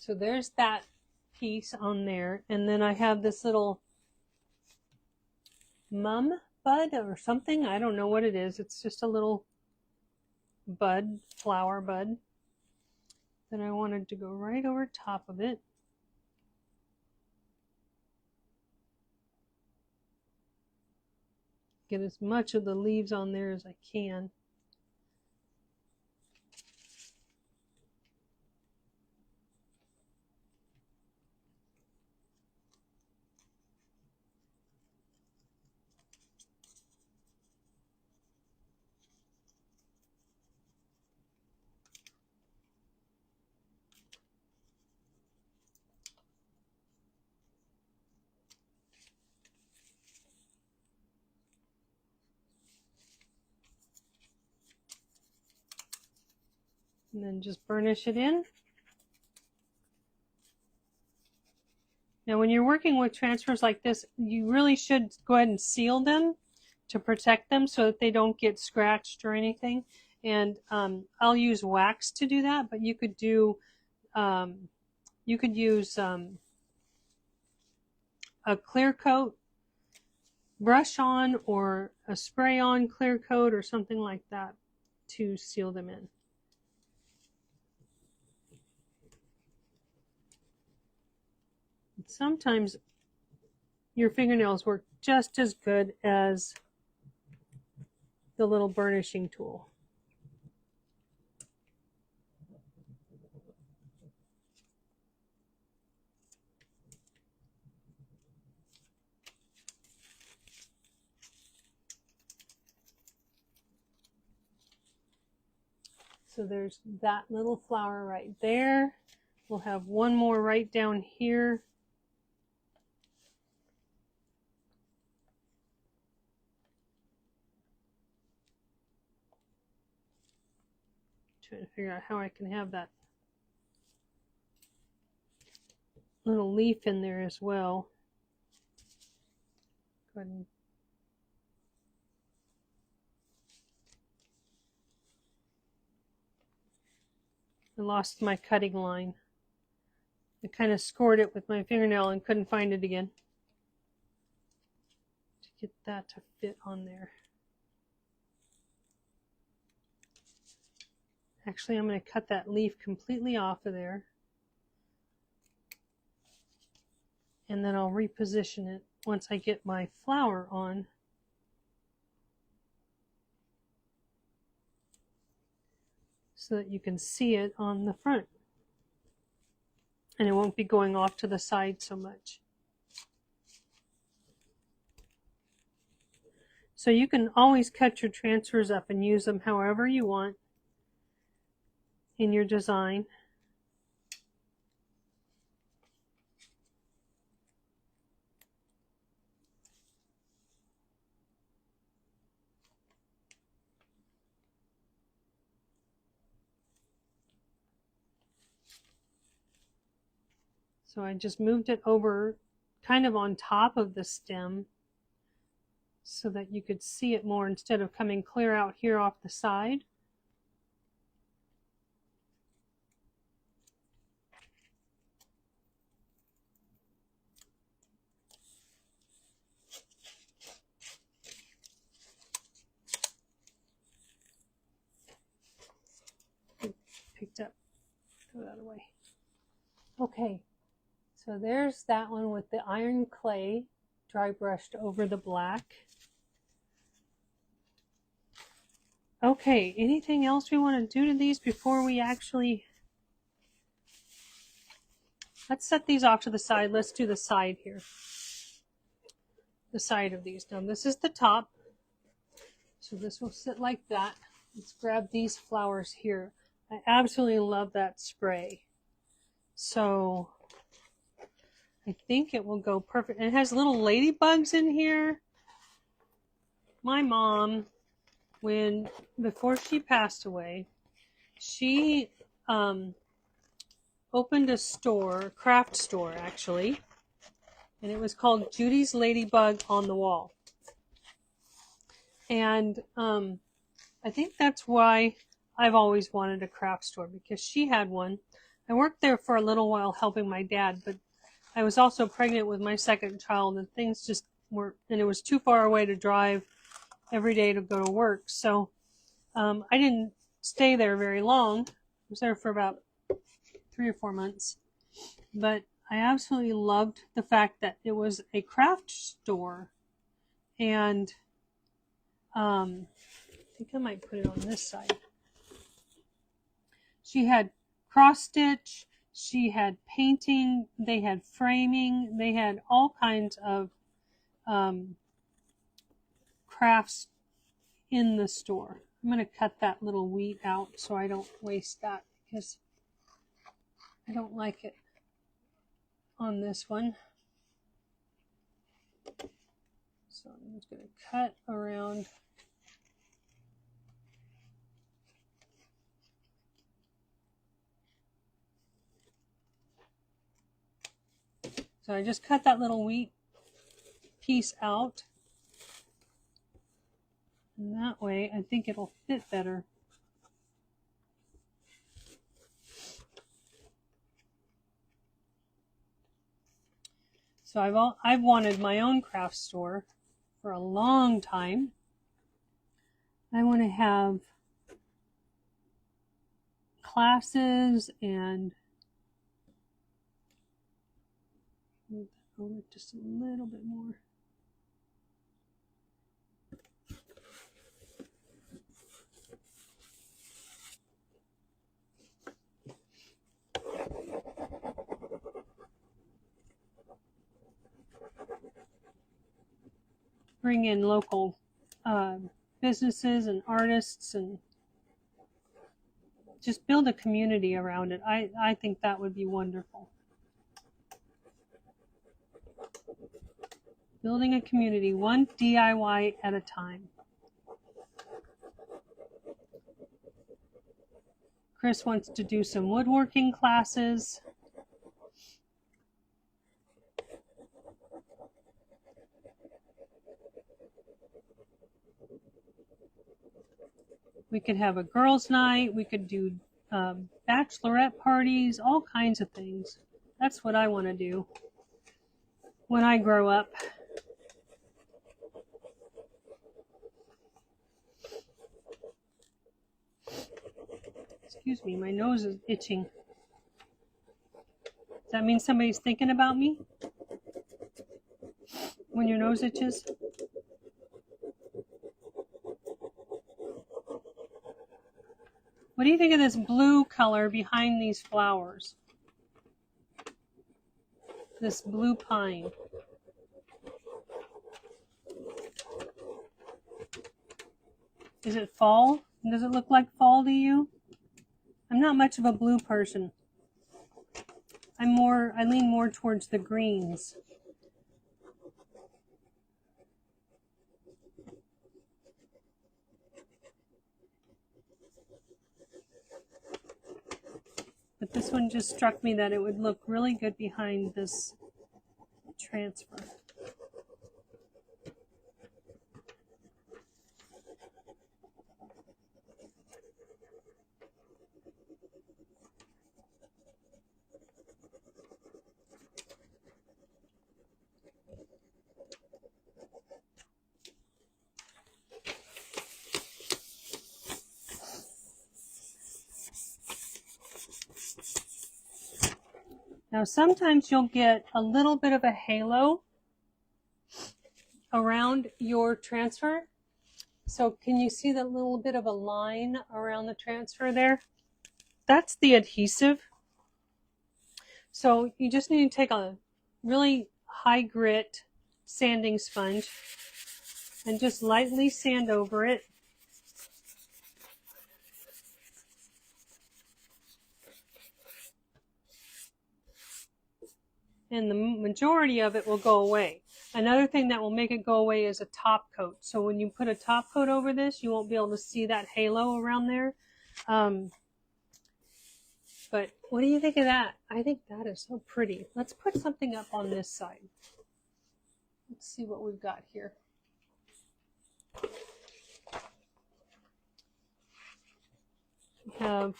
S1: So there's that piece on there. And then I have this little mum bud or something. I don't know what it is. It's just a little bud, flower bud. Then I wanted to go right over top of it. Get as much of the leaves on there as I can. And then just burnish it in. Now when you're working with transfers like this, you really should go ahead and seal them to protect them so that they don't get scratched or anything. And I'll use wax to do that, but you could do, use a clear coat brush on or a spray on clear coat or something like that to seal them in. Sometimes your fingernails work just as good as the little burnishing tool. So there's that little flower right there. We'll have one more right down here. Trying to figure out how I can have that little leaf in there as well. Go ahead and I lost my cutting line. I kind of scored it with my fingernail and couldn't find it again. To get that to fit on there. Actually, I'm going to cut that leaf completely off of there. And then I'll reposition it once I get my flower on. So that you can see it on the front. And it won't be going off to the side so much. So you can always cut your transfers up and use them however you want in your design. So I just moved it over kind of on top of the stem so that you could see it more instead of coming clear out here off the side. Picked up, throw that away. Okay. So there's that one with the iron clay dry brushed over the black. Okay, anything else we want to do to these before we actually... Let's set these off to the side. Let's do the side here. The side of these. Now this is the top. So this will sit like that. Let's grab these flowers here. I absolutely love that spray. So... I think it will go perfect. It has little ladybugs in here. My mom, before she passed away, she opened a store, craft store actually, and it was called Judy's Ladybug on the Wall. And I think that's why I've always wanted a craft store, because she had one. I worked there for a little while helping my dad, but I was also pregnant with my second child, and things just weren't, and it was too far away to drive every day to go to work. So I didn't stay there very long. I was there for about 3 or 4 months. But I absolutely loved the fact that it was a craft store. And I think I might put it on this side. She had cross stitch, she had painting, they had framing, they had all kinds of crafts in the store. I'm going to cut that little wheat out so I don't waste that because I don't like it on this one. So I'm just going to cut around. So I just cut that little wheat piece out. And that way I think it'll fit better. So I've wanted my own craft store for a long time. I want to have classes and move that over just a little bit more. Bring in local businesses and artists and just build a community around it. I think that would be wonderful. Building a community, one DIY at a time. Chris wants to do some woodworking classes. We could have a girls' night. We could do bachelorette parties, all kinds of things. That's what I want to do when I grow up. Excuse me, my nose is itching. Does that mean somebody's thinking about me? When your nose itches? What do you think of this blue color behind these flowers? This blue pine. Is it fall? Does it look like fall to you? I'm not much of a blue person. I lean more towards the greens. But this one just struck me that it would look really good behind this transfer. Now sometimes you'll get a little bit of a halo around your transfer. So can you see that little bit of a line around the transfer there? That's the adhesive. So you just need to take a really high grit sanding sponge and just lightly sand over it. And the majority of it will go away. Another thing that will make it go away is a top coat. So when you put a top coat over this, you won't be able to see that halo around there. But what do you think of that? I think that is so pretty. Let's put something up on this side. Let's see what we've got here. We have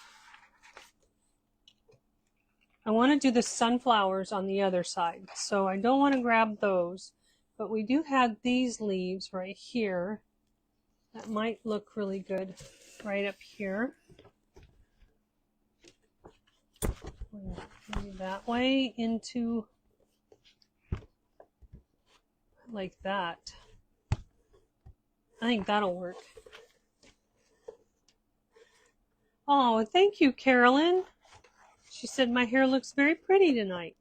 S1: I want to do the sunflowers on the other side, so I don't want to grab those, but we do have these leaves right here that might look really good right up here. Maybe that way into like that. I think that'll work. Oh, thank you, Carolyn. She said my hair looks very pretty tonight.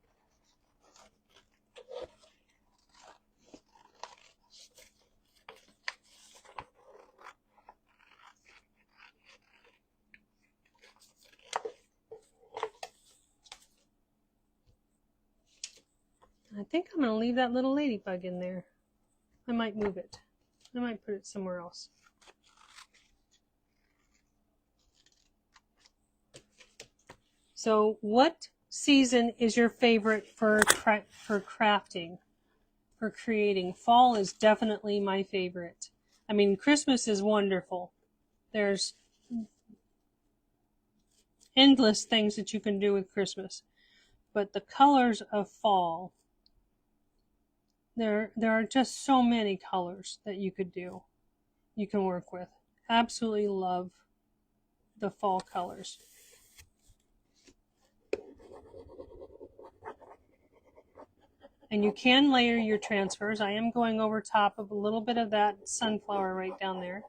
S1: I think I'm going to leave that little ladybug in there. I might move it. I might put it somewhere else. So what season is your favorite for crafting, for creating? Fall is definitely my favorite. I mean, Christmas is wonderful. There's endless things that you can do with Christmas. But the colors of fall, there are just so many colors that you could do, you can work with. Absolutely love the fall colors. And you can layer your transfers. I am going over top of a little bit of that sunflower right down there.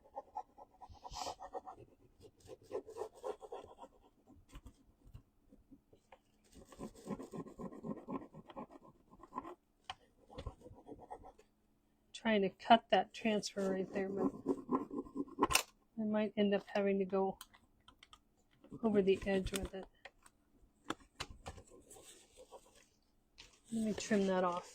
S1: Trying to cut that transfer right there, but I might end up having to go over the edge with it. Let me trim that off.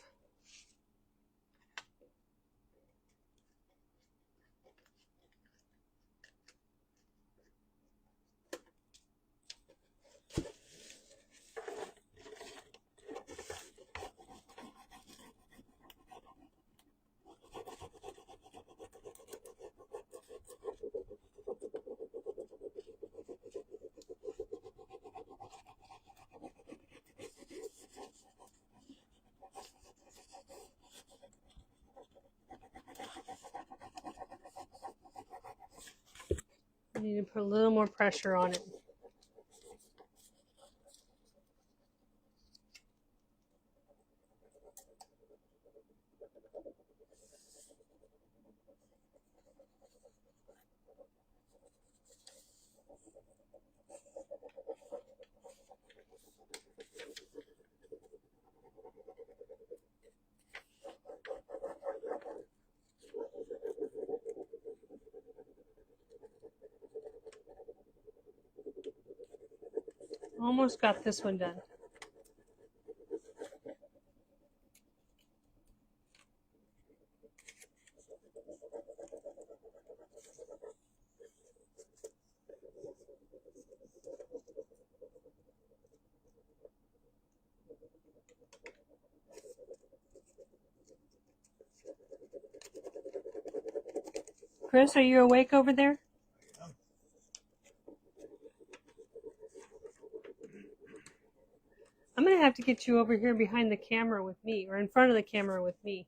S1: I need to put a little more pressure on it. Almost got this one done. Chris, are you awake over there? I'm going to have to get you over here behind the camera with me, or in front of the camera with me.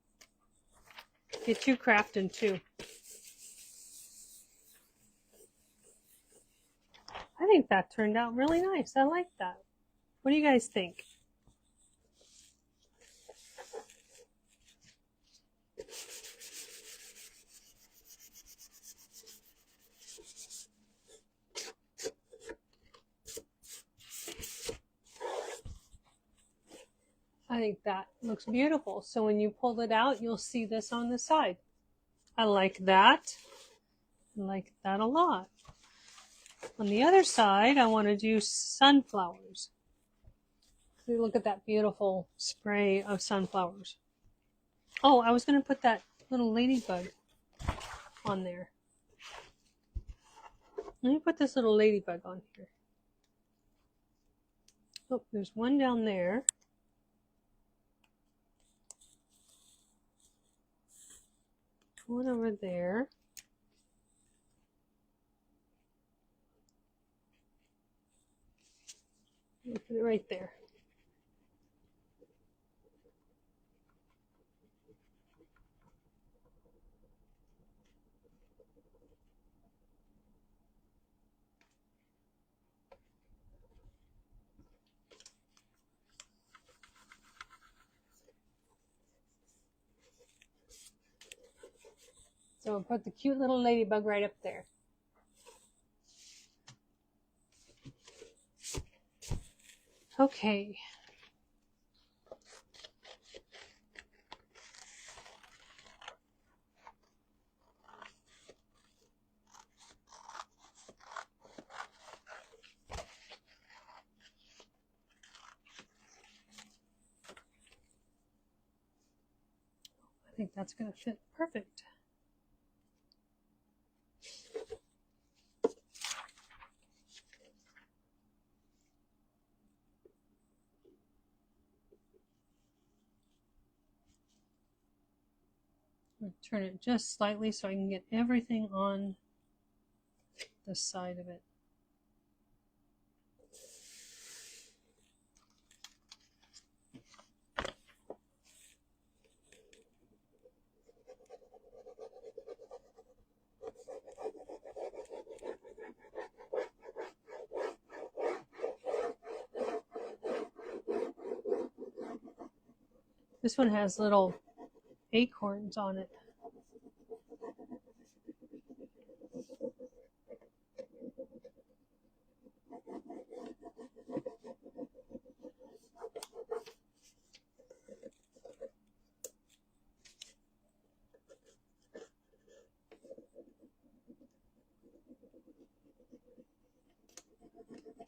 S1: Get you crafting too. I think that turned out really nice. I like that. What do you guys think? I think that looks beautiful. So when you pull it out, you'll see this on the side. I like that. I like that a lot. On the other side, I want to do sunflowers. Look at that beautiful spray of sunflowers. Oh, I was going to put that little ladybug on there. Let me put this little ladybug on here. Oh, there's one down there. One over there. Put it right there. So we'll put the cute little ladybug right up there. Okay. I think that's going to fit perfect. I'm going to turn it just slightly so I can get everything on the side of it. This one has little acorns on it.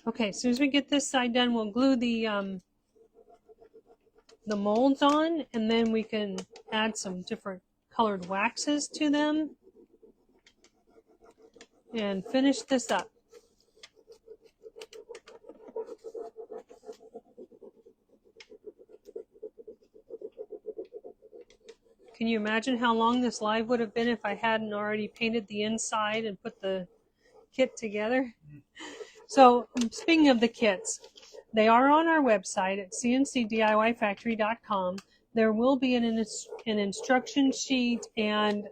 S1: Okay, as soon as we get this side done, we'll glue the molds on, and then we can add some different colored waxes to them and finish this up. Can you imagine how long this live would have been if I hadn't already painted the inside and put the kit together? So speaking of the kits, they are on our website at CnCDIYFactory.com. There will be an instruction sheet and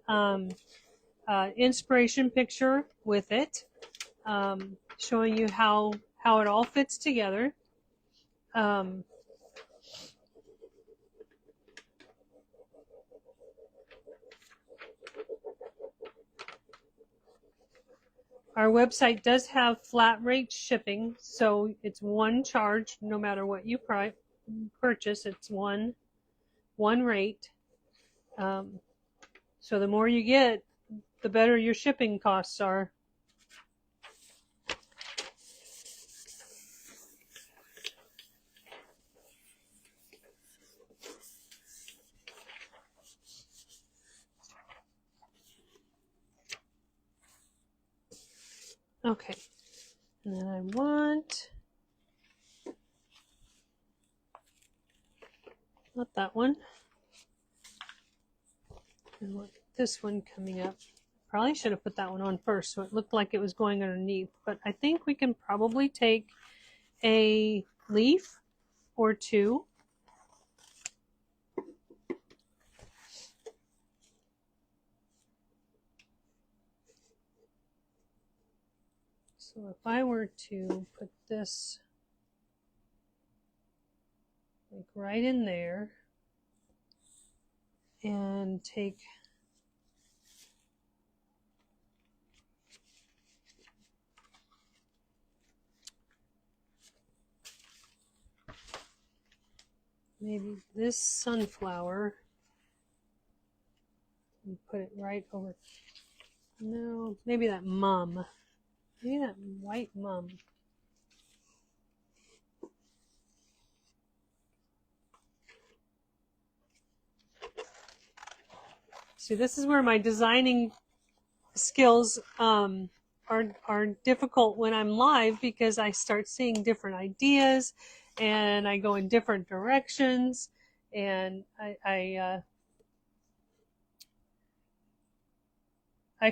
S1: inspiration picture with it, showing you how it all fits together. Our website does have flat rate shipping, so it's one charge no matter what you purchase. It's one rate. So the more you get, the better your shipping costs are. Okay, and then I want, not that one, I want this one coming up. Probably should have put that one on first so it looked like it was going underneath, but I think we can probably take a leaf or two . So if I were to put this like right in there and take maybe this sunflower and put it right over, no, maybe that mum. Maybe that white mum. See, this is where my designing skills are difficult when I'm live, because I start seeing different ideas and I go in different directions, and I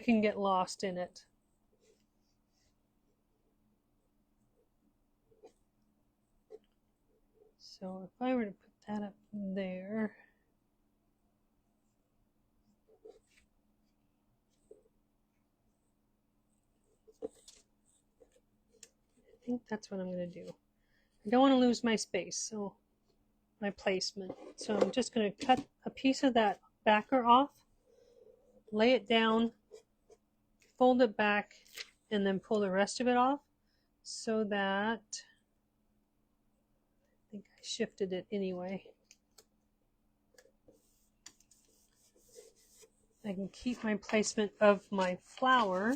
S1: can get lost in it. So if I were to put that up there, I think that's what I'm going to do. I don't want to lose my space, so my placement. So I'm just going to cut a piece of that backer off lay it down, fold it back, and then pull the rest of it off so that, I think I shifted it anyway. I can keep my placement of my flower.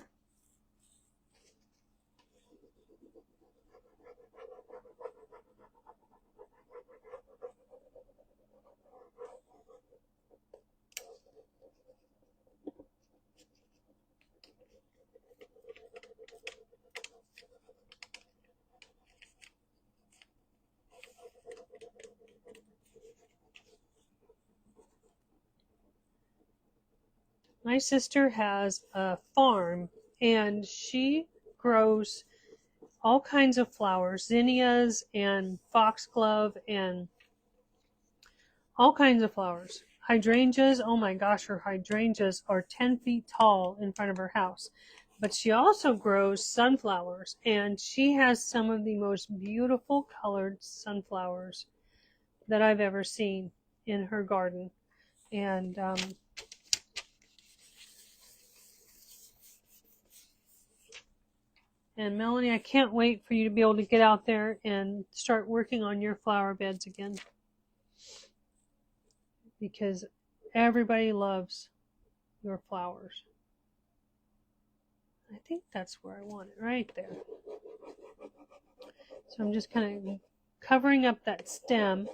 S1: My sister has a farm and she grows all kinds of flowers, zinnias and foxglove and all kinds of flowers. Hydrangeas, oh my gosh, her hydrangeas are 10 feet tall in front of her house. But she also grows sunflowers, and she has some of the most beautiful colored sunflowers that I've ever seen in her garden. And Melanie, I can't wait for you to be able to get out there and start working on your flower beds again, because everybody loves your flowers. I think that's where I want it, right there. So I'm just kind of covering up that stem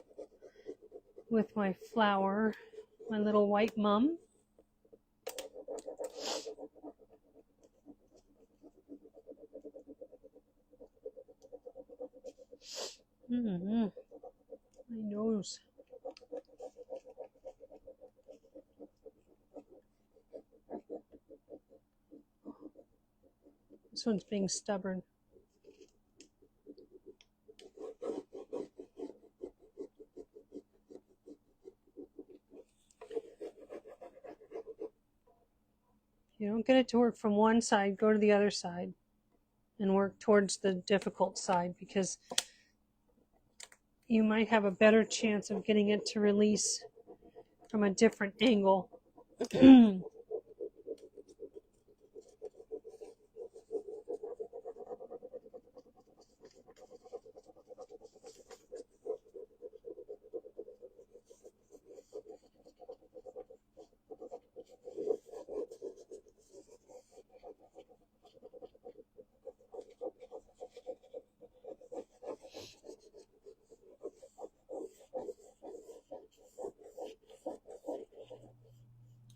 S1: with my flower, my little white mum. My nose. This one's being stubborn. You don't get it to work from one side, go to the other side and work towards the difficult side, because you might have a better chance of getting it to release from a different angle.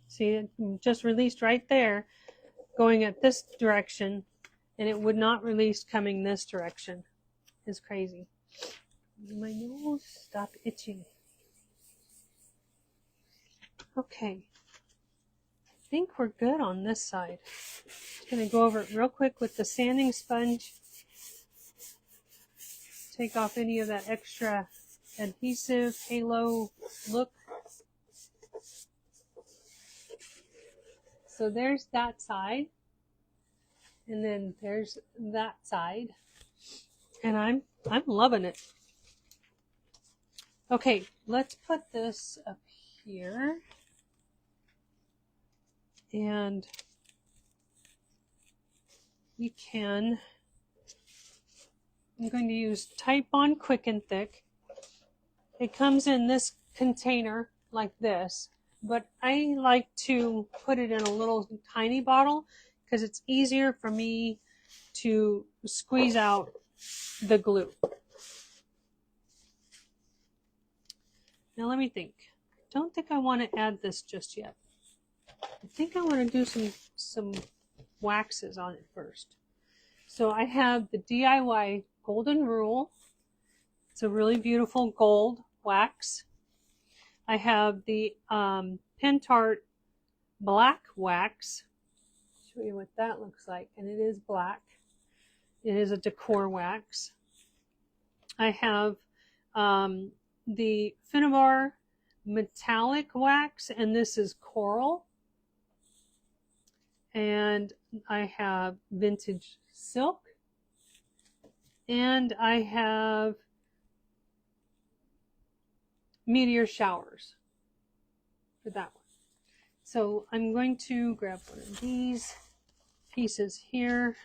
S1: See, it just released right there, going at this direction, and it would not release coming this direction. It's crazy. My nose, stop itching. Okay. I think we're good on this side. Just going to go over it real quick with the sanding sponge. Take off any of that extra adhesive halo look. So there's that side, and then there's that side, and I'm loving it. Okay, let's put this up here, and we can. I'm going to use Type On Quick and Thick. It comes in this container like this, but I like to put it in a little tiny bottle because it's easier for me to squeeze out the glue. Now let me think. Don't think I want to add this just yet. I think I want to do some waxes on it first. So I have the DIY Golden Rule. It's a really beautiful gold wax. I have the Pentart Black Wax. Show you what that looks like. And it is black. It is a Decor wax. I have the Finnabar Metallic Wax, and this is coral. And I have Vintage Silk. And I have Meteor Showers for that one. So I'm going to grab one of these pieces here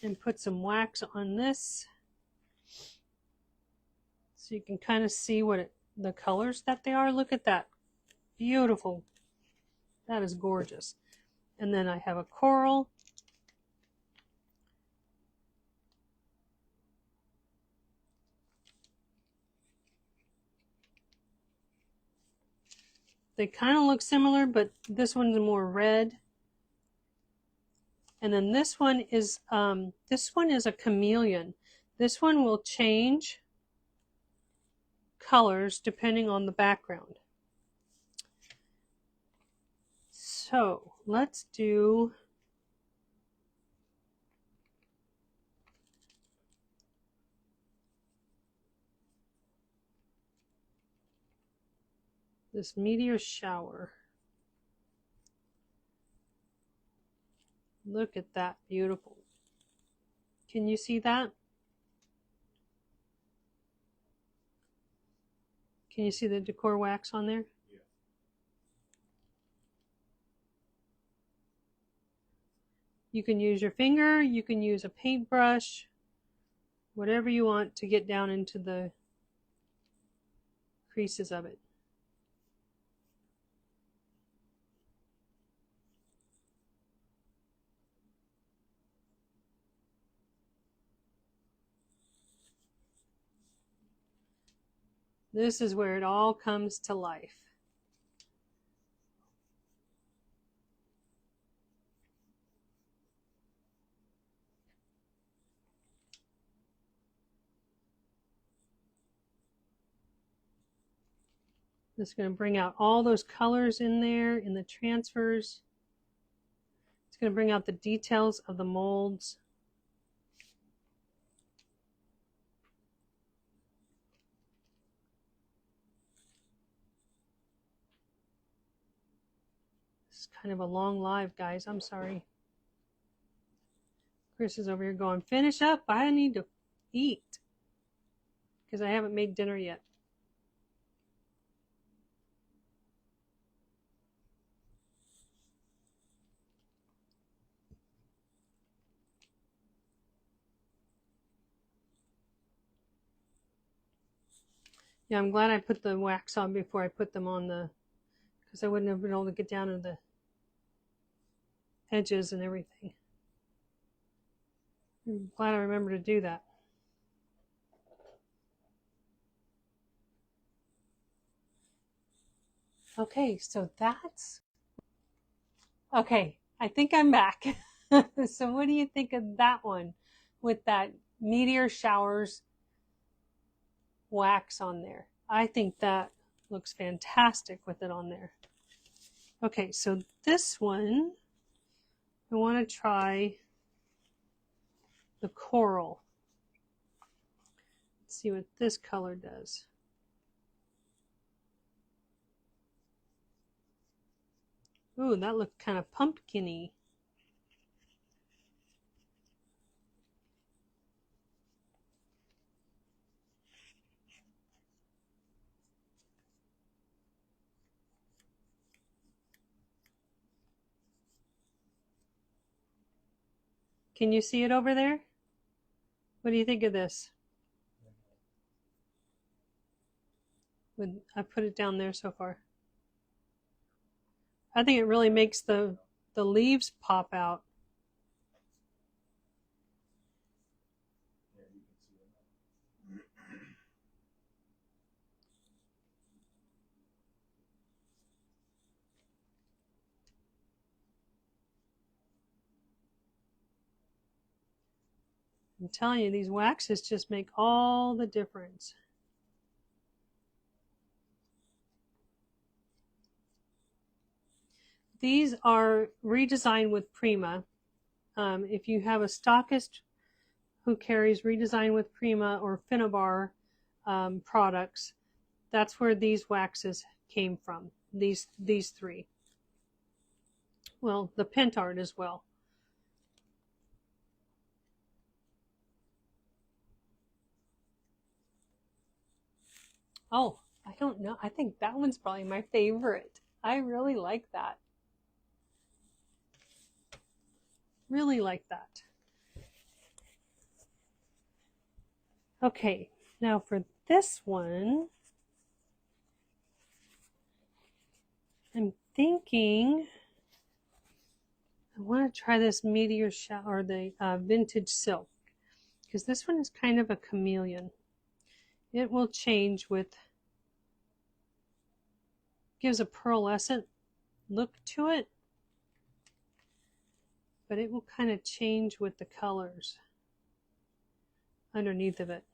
S1: and put some wax on this so you can kind of see what the colors that they are. Look at that. Beautiful. That is gorgeous. And then I have a coral. They kind of look similar, but this one's more red. And then this one is a chameleon. This one will change colors depending on the background. So let's do this meteor shower. Look at that, beautiful. Can you see that? Can you see the Decor wax on there?
S2: Yeah.
S1: You can use your finger, you can use a paintbrush, whatever you want to get down into the creases of it. This is where it all comes to life. It's going to bring out all those colors in there in the transfers. It's going to bring out the details of the molds. It's kind of a long live, guys. I'm sorry. Chris is over here going, finish up. I need to eat because I haven't made dinner yet. Yeah, I'm glad I put the wax on before I put them on because I wouldn't have been able to get down to the edges and everything. I'm glad I remembered to do that. Okay, so that's... Okay, I think I'm back. So what do you think of that one with that meteor showers wax on there? I think that looks fantastic with it on there. Okay, so this one, I want to try the coral. Let's see what this color does. Ooh, that looked kind of pumpkin-y. Can you see it over there? What do you think of this? I put it down there so far. I think it really makes the leaves pop out.
S2: Yeah, you can see it.
S1: I'm telling you, these waxes just make all the difference. These are redesigned with Prima. If you have a stockist who carries Redesign with Prima or Finnabar products, that's where these waxes came from. These three. Well, the Pentart as well. Oh, I don't know. I think that one's probably my favorite. I really like that. Really like that. Okay, now for this one, I'm thinking I want to try this meteor shower, the vintage silk, because this one is kind of a chameleon. It will change with, gives a pearlescent look to it, but it will kind of change with the colors underneath of it.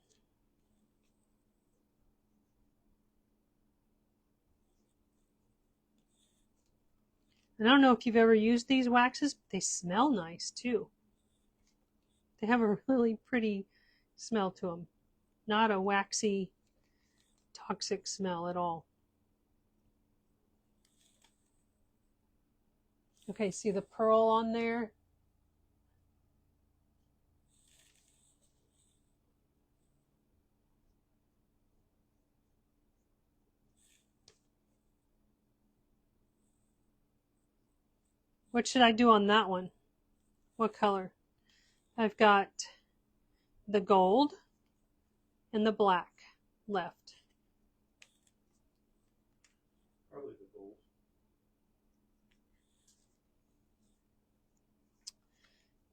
S1: And I don't know if you've ever used these waxes, but they smell nice too. They have a really pretty smell to them. Not a waxy, toxic smell at all. Okay, see the pearl on there? What should I do on that one? What color? I've got the gold and the black left.
S2: Probably the gold.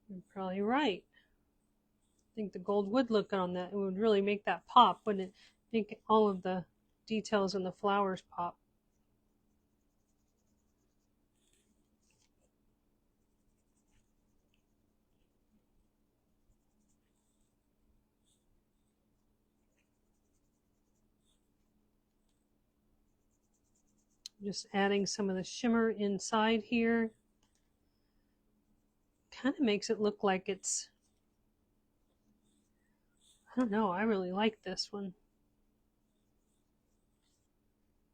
S1: You're probably right. I think the gold would look good on that. It would really make that pop, wouldn't it? Make all of the details in the flowers pop. Just adding some of the shimmer inside here. Kind of makes it look like it's, I don't know, I really like this one.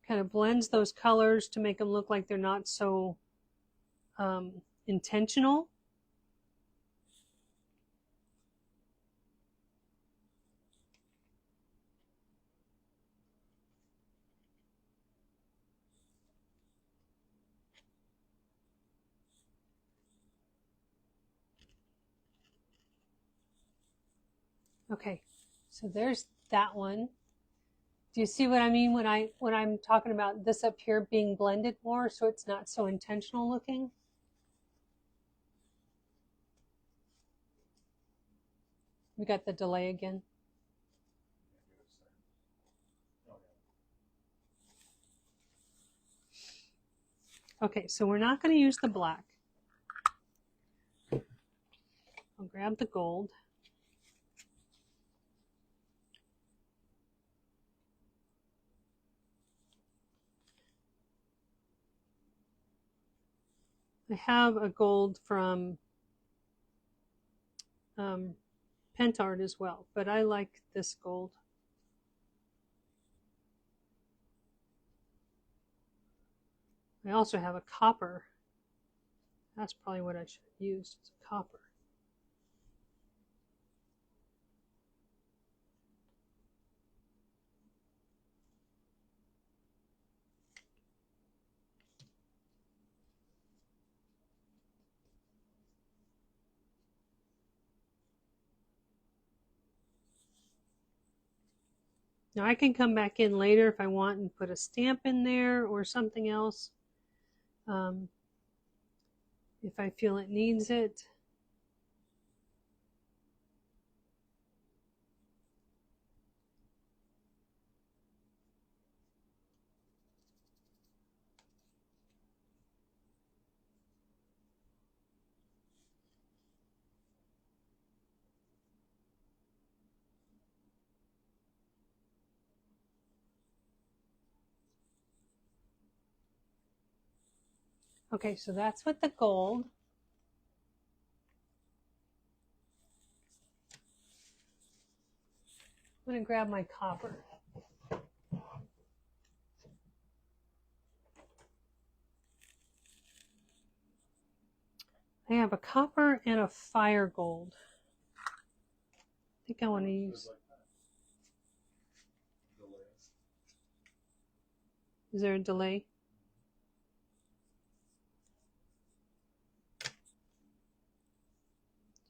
S1: Kind of blends those colors to make them look like they're not so intentional. Okay, so there's that one. Do you see what I mean when I'm talking about this up here being blended more so it's not so intentional looking? We got the delay again. Okay, so we're not going to use the black. I'll grab the gold. I have a gold from Pentard as well, but I like this gold. I also have a copper. That's probably what I should have used, is copper. Now I can come back in later if I want and put a stamp in there or something else. If I feel it needs it. Okay, so that's with the gold. I'm going to grab my copper. I have a copper and a fire gold. I think I want to use... Is there a delay?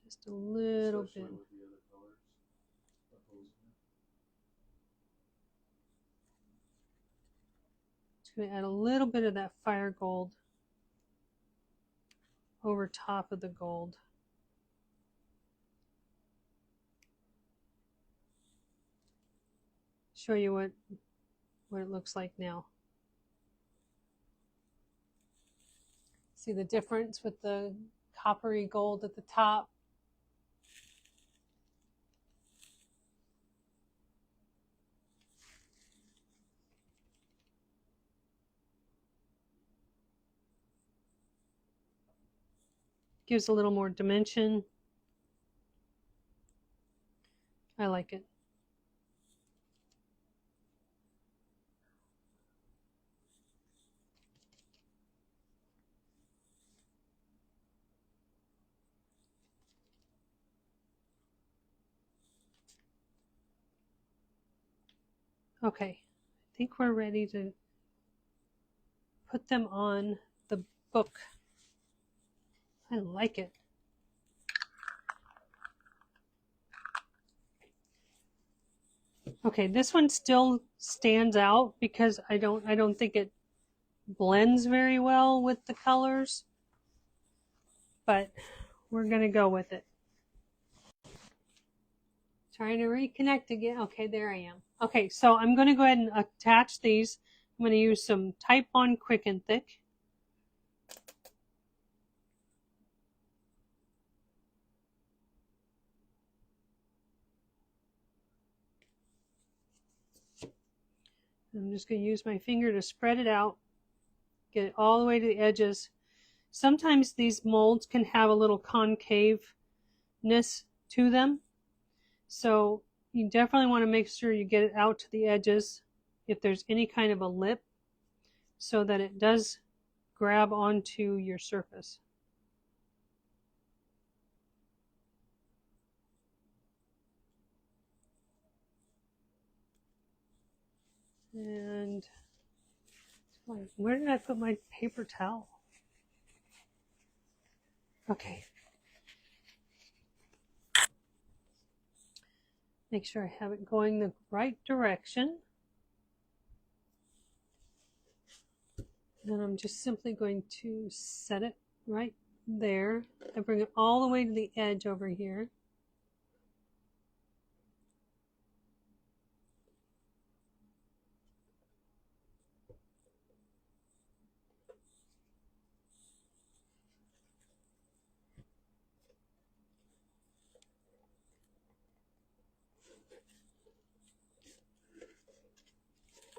S1: Just a little bit.
S2: Especially with the other colors opposing it.
S1: Just going to add a little bit of that fire gold over top of the gold. Show you what it looks like now. See the difference with the coppery gold at the top? Gives a little more dimension. I like it. Okay, I think we're ready to put them on the book. I like it. Okay, this one still stands out because I don't think it blends very well with the colors, but we're gonna go with it. Trying to reconnect again. Okay, there I am. Okay, so I'm going to go ahead and attach these. I'm going to use some Type On Quick and Thick. I'm just going to use my finger to spread it out, get it all the way to the edges. Sometimes these molds can have a little concaveness to them, so you definitely want to make sure you get it out to the edges if there's any kind of a lip, so that it does grab onto your surface. And where did I put my paper towel? Okay. Make sure I have it going the right direction. Then I'm just simply going to set it right there. I bring it all the way to the edge over here.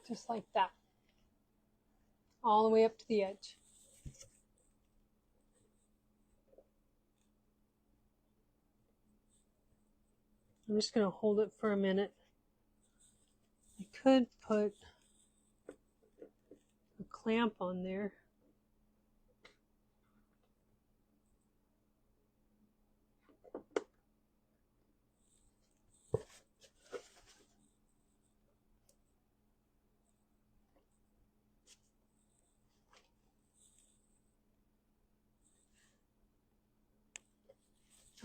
S1: Just like that. All the way up to the edge. I'm just going to hold it for a minute. I could put a clamp on there.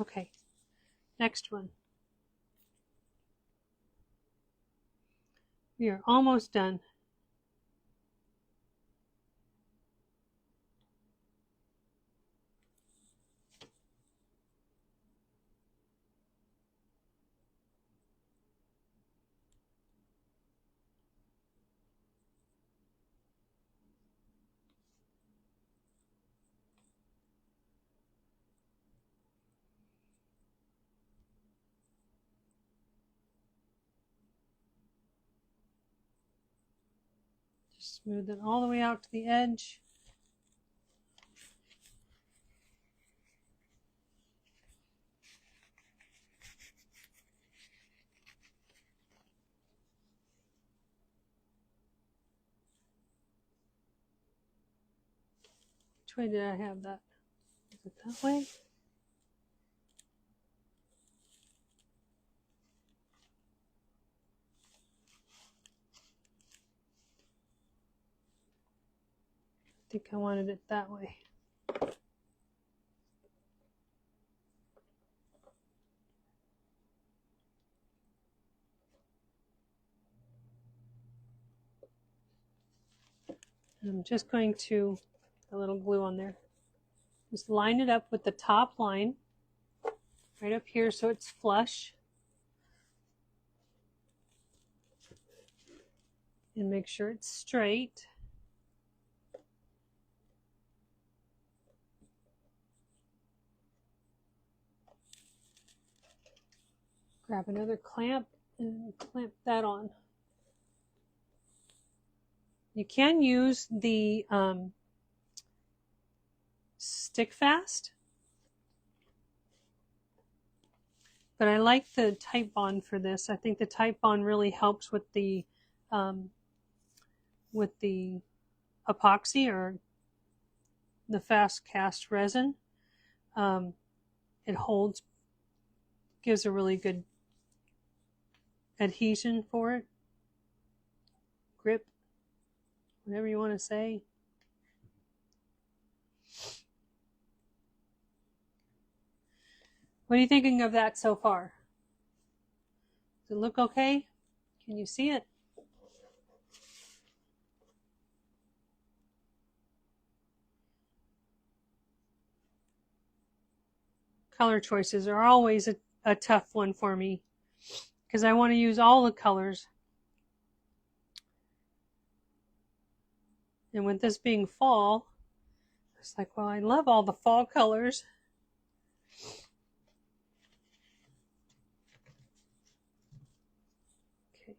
S1: Okay, next one. We are almost done. Just smooth it all the way out to the edge. Which way did I have that? Is it that way? think I wanted it that way. I'm just going to, a little glue on there, just line it up with the top line right up here so it's flush. And make sure it's straight. Grab another clamp and clamp that on. You can use the stick fast, but I like the Type Bond for this. I think the Type Bond really helps with the epoxy or the fast cast resin. It holds, gives a really good adhesion for it, grip, whatever you want to say. What are you thinking of that so far? Does it look okay? Can you see it? Color choices are always a tough one for me because I want to use all the colors. And with this being fall, it's like, well, I love all the fall colors. Okay.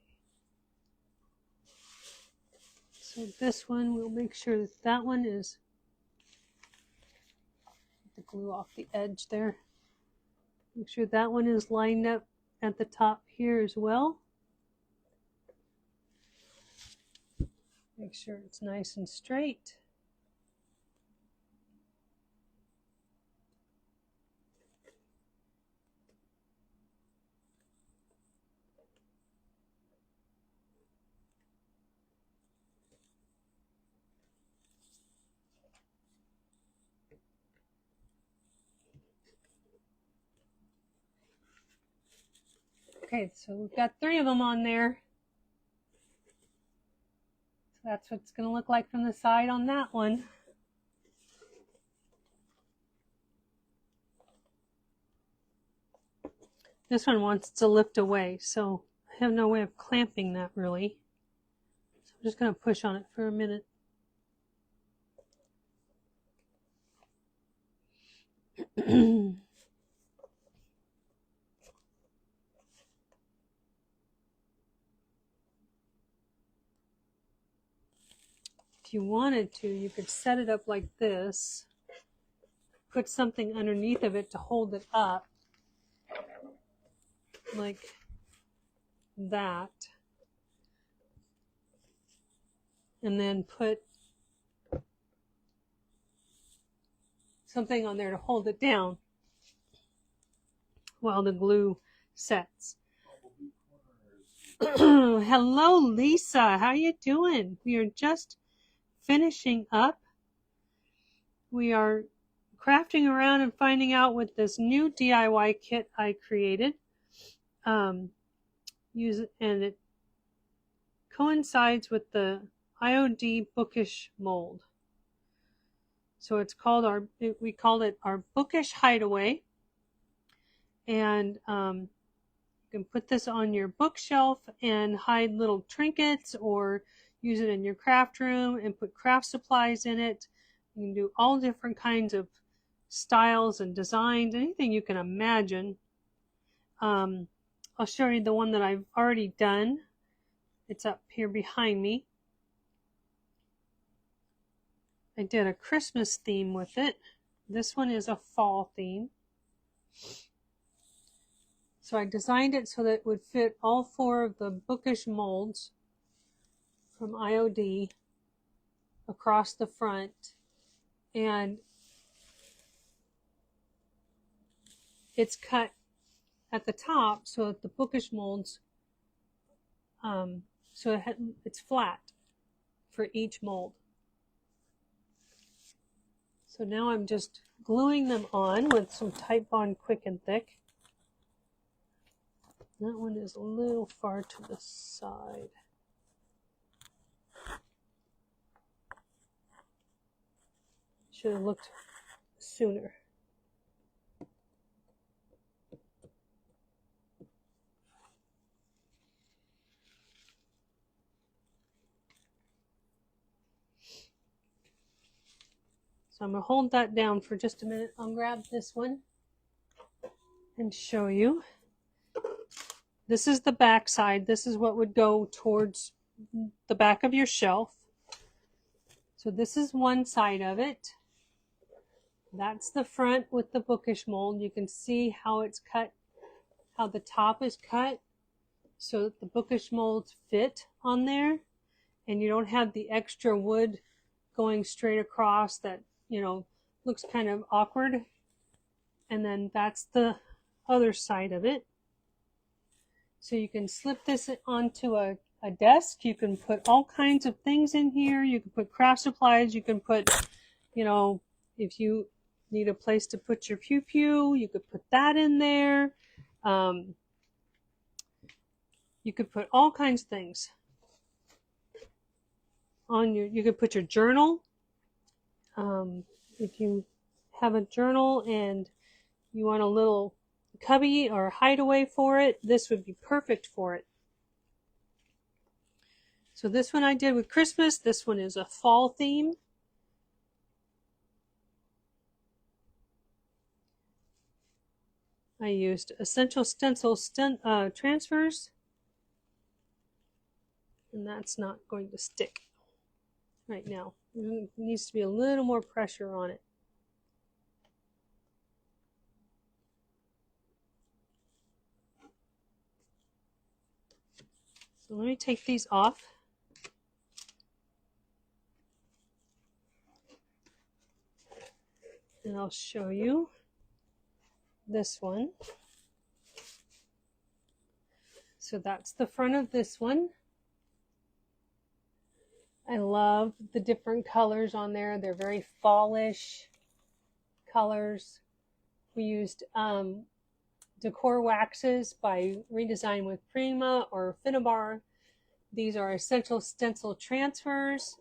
S1: So this one, we'll make sure that that one is, get the glue off the edge there. Make sure that one is lined up at the top here as well. Make sure it's nice and straight. Okay, so we've got 3 of them on there. So that's what it's going to look like from the side on that one. This one wants to lift away, so I have no way of clamping that really. So I'm just going to push on it for a minute. If you wanted to, you could set it up like this, put something underneath of it to hold it up, like that, and then put something on there to hold it down while the glue sets. Hello, Lisa. How you doing? We are just finishing up. We are crafting around and finding out with this new DIY kit I created. And it coincides with the IOD Bookish Mould. So it's called we called it our Bookish Hideaway. And you can put this on your bookshelf and hide little trinkets, or use it in your craft room and put craft supplies in it. You can do all different kinds of styles and designs, anything you can imagine. I'll show you the one that I've already done. It's up here behind me. I did a Christmas theme with it. This one is a fall theme. So I designed it so that it would fit all 4 of the bookish molds from IOD across the front. And it's cut at the top so that the bookish molds, so it's flat for each mold. So now I'm just gluing them on with some Type Bond Quick and Thick. That one is a little far to the side. Should have looked sooner. So I'm going to hold that down for just a minute. I'll grab this one and show you. This is the back side. This is what would go towards the back of your shelf. So this is one side of it. That's the front with the bookish mold. You can see how it's cut, how the top is cut so that the bookish molds fit on there, and you don't have the extra wood going straight across that, you know, looks kind of awkward. And then that's the other side of it. So you can slip this onto a desk. You can put all kinds of things in here. You can put craft supplies. You can put, you know, if you need a place to put your pew-pew, you could put that in there. You could put all kinds of things on your, you could put your journal. If you have a journal and you want a little cubby or hideaway for it, this would be perfect for it. So this one I did with Christmas. This one is a fall theme. I used Essential Stencil transfers, and that's not going to stick right now. There needs to be a little more pressure on it. So let me take these off. And I'll show you this one. So that's the front of this one. I love the different colors on there. They're very fallish colors. We used Decor waxes by Redesign with Prima or Finnabar. These are Essential Stencil transfers.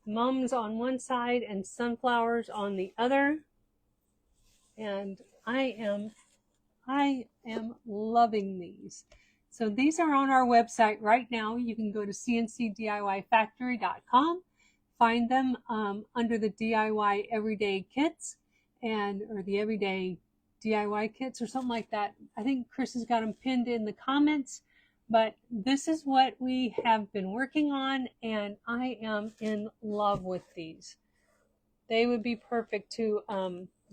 S1: Mums on one side and sunflowers on the other. And I am loving these. So these are on our website right now. You can go to CnCDIYFactory.com, find them under the DIY Everyday Kits or the Everyday DIY Kits or something like that. I think Chris has got them pinned in the comments, but this is what we have been working on, and I am in love with these. They would be perfect to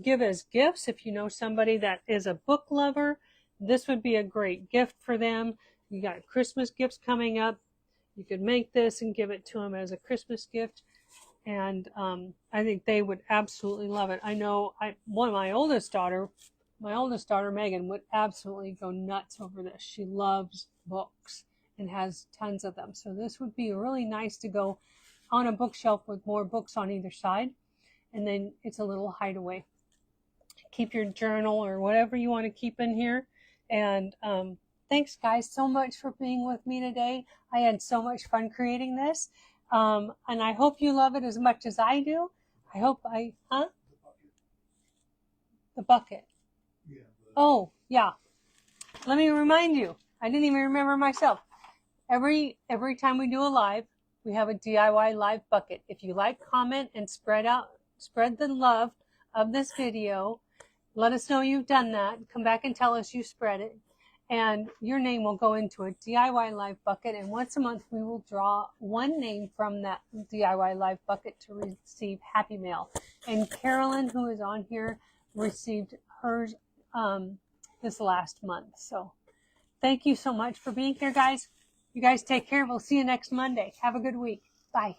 S1: give as gifts. If you know somebody that is a book lover, this would be a great gift for them. You got Christmas gifts coming up. You could make this and give it to them as a Christmas gift. And I think they would absolutely love it. I know my oldest daughter, Megan, would absolutely go nuts over this. She loves books and has tons of them. So this would be really nice to go on a bookshelf with more books on either side. And then it's a little hideaway. Keep your journal or whatever you want to keep in here. And thanks guys so much for being with me today. I had so much fun creating this. And I hope you love it as much as I do. I hope The bucket. Yeah, oh, yeah. Let me remind you. I didn't even remember myself. Every time we do a live, we have a DIY live bucket. If you like, comment, and spread the love of this video. Let us know you've done that. Come back and tell us you spread it. And your name will go into a DIY live bucket. And once a month, we will draw one name from that DIY live bucket to receive Happy Mail. And Carolyn, who is on here, received hers this last month. So thank you so much for being here, guys. You guys take care. We'll see you next Monday. Have a good week. Bye.